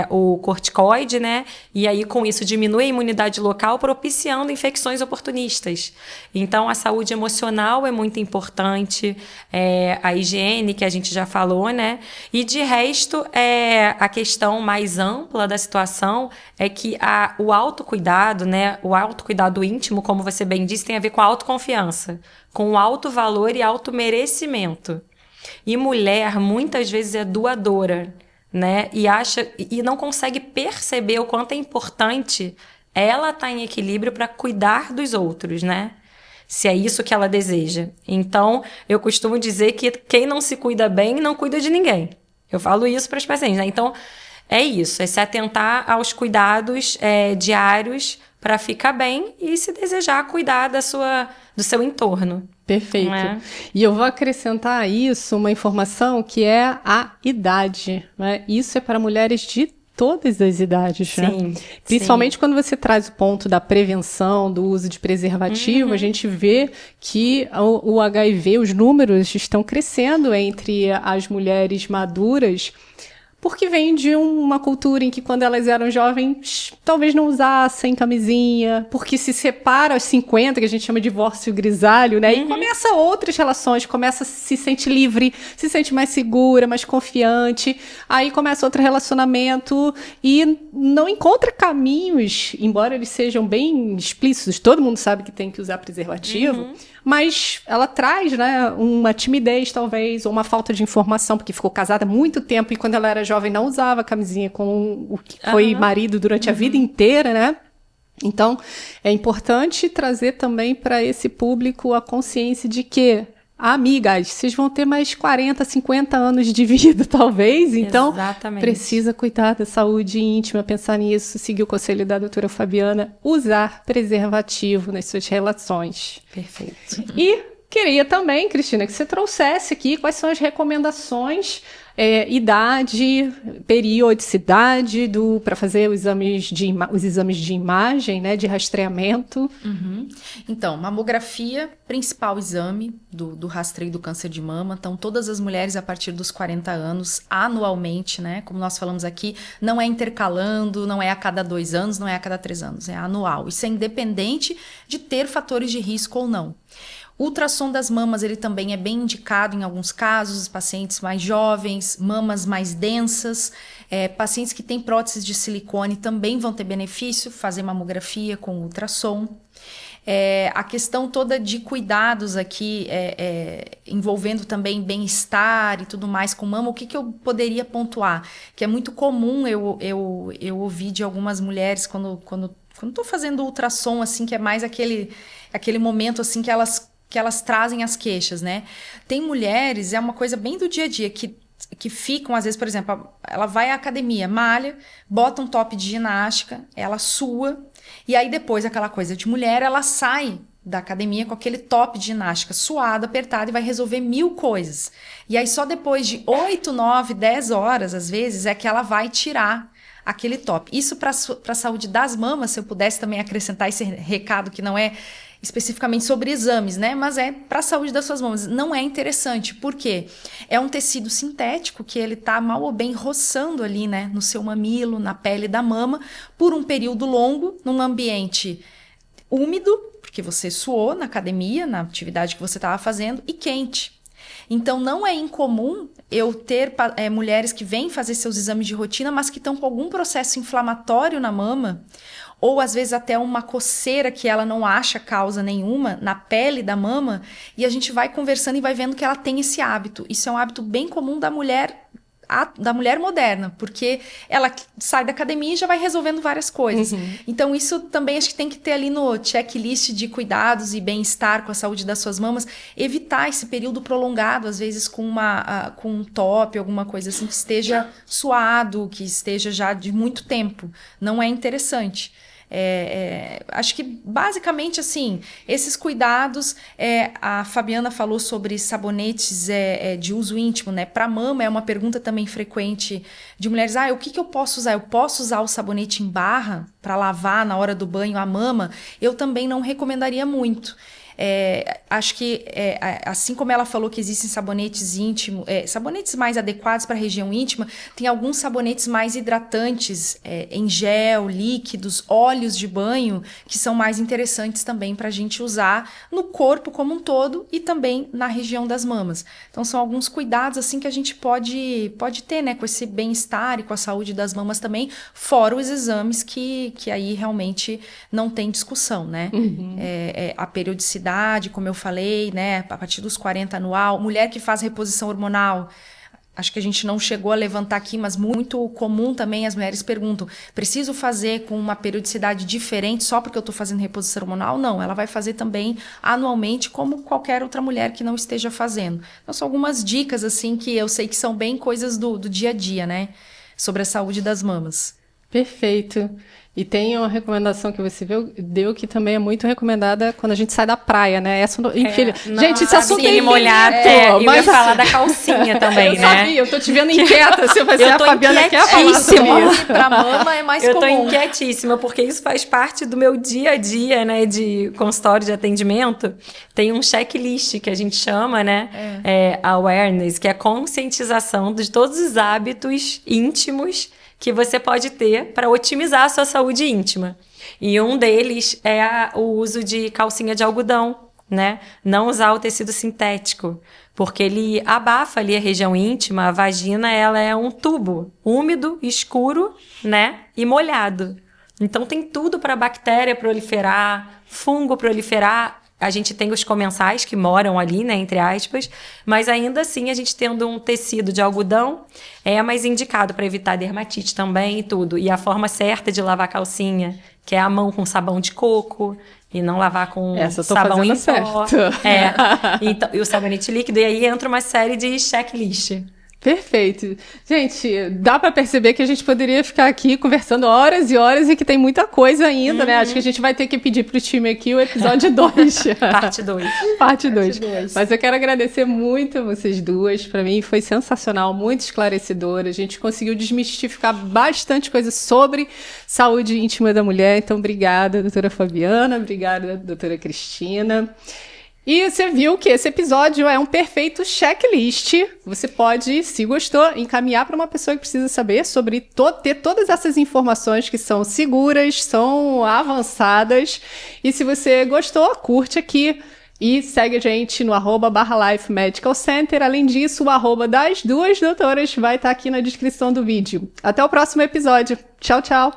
o corticoide, né? E aí, com isso, diminui a imunidade local, propiciando infecções oportunistas. Então, a saúde emocional é muito importante, a higiene, que a gente já falou, né? E, de resto, a questão mais ampla da situação é que o autocuidado, né? O autocuidado íntimo, como você bem disse, tem a ver com a autoconfiança, com o alto valor e alto merecimento. E mulher, muitas vezes, é doadora, né? E não consegue perceber o quanto é importante ela estar em equilíbrio para cuidar dos outros, né? Se é isso que ela deseja. Então, eu costumo dizer que quem não se cuida bem, não cuida de ninguém. Eu falo isso para as pacientes, né? Então, é isso. É se atentar aos cuidados diários para ficar bem e, se desejar, cuidar do seu entorno. Perfeito. E eu vou acrescentar a isso uma informação que é a idade, né? Isso é para mulheres de todas as idades, sim, né? Principalmente quando você traz o ponto da prevenção, do uso de preservativo, a gente vê que o HIV, os números estão crescendo entre as mulheres maduras, porque vem de uma cultura em que, quando elas eram jovens, talvez não usassem camisinha, porque se separa aos 50, que a gente chama de divórcio grisalho, né? E começa outras relações, começa a se sente livre, se sente mais segura, mais confiante, aí começa outro relacionamento e não encontra caminhos, embora eles sejam bem explícitos, todo mundo sabe que tem que usar preservativo, mas ela traz, né, uma timidez, talvez, ou uma falta de informação, porque ficou casada há muito tempo e, quando ela era jovem, não usava camisinha com o que foi marido durante a vida inteira, né? Então, é importante trazer também para esse público a consciência de que, amigas, vocês vão ter mais 40, 50 anos de vida, talvez. Então, exatamente, precisa cuidar da saúde íntima, pensar nisso, seguir o conselho da doutora Fabiana, usar preservativo nas suas relações. Perfeito. E queria também, Cristina, que você trouxesse aqui quais são as recomendações, idade, periodicidade para fazer os exames de imagem, né, de rastreamento. Então, mamografia, principal exame do rastreio do câncer de mama. Então, todas as mulheres a partir dos 40 anos, anualmente, né, como nós falamos aqui, não é intercalando, não é a cada 2 anos, não é a cada 3 anos, é anual. Isso é independente de ter fatores de risco ou não. O ultrassom das mamas, ele também é bem indicado em alguns casos, pacientes mais jovens, mamas mais densas, pacientes que têm próteses de silicone também vão ter benefício, fazer mamografia com ultrassom. A questão toda de cuidados aqui, envolvendo também bem-estar e tudo mais com mama, o que eu poderia pontuar? Que é muito comum eu ouvir de algumas mulheres quando estou fazendo ultrassom, assim, que é mais aquele momento assim que elas elas trazem as queixas, né? Tem mulheres, é uma coisa bem do dia a dia, que ficam, às vezes, por exemplo, ela vai à academia, malha, bota um top de ginástica, ela sua, e aí depois aquela coisa de mulher, ela sai da academia com aquele top de ginástica suado, apertado, e vai resolver 1000 coisas. E aí só depois de 8, 9, 10 horas, às vezes, é que ela vai tirar aquele top. Isso para a saúde das mamas, se eu pudesse também acrescentar esse recado que não é especificamente sobre exames, né? Mas é para a saúde das suas mamas. Não é interessante, porque é um tecido sintético que ele tá mal ou bem roçando ali, né? No seu mamilo, na pele da mama, por um período longo, num ambiente úmido, porque você suou na academia, na atividade que você estava fazendo, e quente. Então, não é incomum eu ter mulheres que vêm fazer seus exames de rotina, mas que estão com algum processo inflamatório na mama, ou às vezes até uma coceira que ela não acha causa nenhuma na pele da mama, e a gente vai conversando e vai vendo que ela tem esse hábito. Isso é um hábito bem comum da mulher moderna, porque ela sai da academia e já vai resolvendo várias coisas. Então, isso também acho que tem que ter ali no checklist de cuidados e bem-estar com a saúde das suas mamas, evitar esse período prolongado, às vezes com um top, alguma coisa assim, que esteja suado, que esteja já de muito tempo. Não é interessante. Acho que basicamente assim, esses cuidados, a Fabiana falou sobre sabonetes de uso íntimo, né? Para mama é uma pergunta também frequente de mulheres, o que eu posso usar? Eu posso usar o sabonete em barra para lavar na hora do banho a mama? Eu também não recomendaria muito. Acho que assim como ela falou que existem sabonetes íntimos, sabonetes mais adequados para a região íntima, tem alguns sabonetes mais hidratantes, em gel, líquidos, óleos de banho, que são mais interessantes também para a gente usar no corpo como um todo e também na região das mamas. Então são alguns cuidados assim que a gente pode ter, né, com esse bem-estar e com a saúde das mamas também, fora os exames que aí realmente não tem discussão, né? A periodicidade, como eu falei, né, a partir dos 40 anual, mulher que faz reposição hormonal, acho que a gente não chegou a levantar aqui, mas muito comum também as mulheres perguntam, preciso fazer com uma periodicidade diferente só porque eu estou fazendo reposição hormonal? Não, ela vai fazer também anualmente como qualquer outra mulher que não esteja fazendo. Então são algumas dicas assim que eu sei que são bem coisas do dia a dia, né, sobre a saúde das mamas. Perfeito. E tem uma recomendação que você deu que também é muito recomendada quando a gente sai da praia, né? Gente, esse assunto é molhado. Eu ia falar da calcinha também, né? Sabia, eu tô te vendo inquieta. Você vai ser a Fabiana quer falar sobre isso. Pra mama é mais comum. Eu tô inquietíssima, porque isso faz parte do meu dia a dia, né? De consultório de atendimento. Tem um checklist que a gente chama, né? Awareness, que é a conscientização de todos os hábitos íntimos que você pode ter para otimizar a sua saúde íntima. E um deles é o uso de calcinha de algodão, né? Não usar o tecido sintético, porque ele abafa ali a região íntima. A vagina, ela é um tubo úmido, escuro, né? E molhado. Então tem tudo para bactéria proliferar, fungo proliferar. A gente tem os comensais que moram ali, né, entre aspas, mas ainda assim a gente tendo um tecido de algodão é mais indicado para evitar dermatite também e tudo. E a forma certa de lavar a calcinha, que é a mão com sabão de coco e não lavar com sabão em pó. Então, e o sabonete líquido, e aí entra uma série de checklist. Perfeito. Gente, dá para perceber que a gente poderia ficar aqui conversando horas e horas e que tem muita coisa ainda, né? Acho que a gente vai ter que pedir pro time aqui o episódio 2. Parte 2. Parte 2. Mas eu quero agradecer muito a vocês duas. Para mim foi sensacional, muito esclarecedor. A gente conseguiu desmistificar bastante coisa sobre saúde íntima da mulher. Então, obrigada, doutora Fabiana. Obrigada, doutora Cristina. E você viu que esse episódio é um perfeito checklist. Você pode, se gostou, encaminhar para uma pessoa que precisa saber sobre ter todas essas informações que são seguras, são avançadas. E se você gostou, curte aqui e segue a gente no @LifeMedicalCenter. Além disso, o @das duas doutoras vai estar aqui na descrição do vídeo. Até o próximo episódio. Tchau, tchau!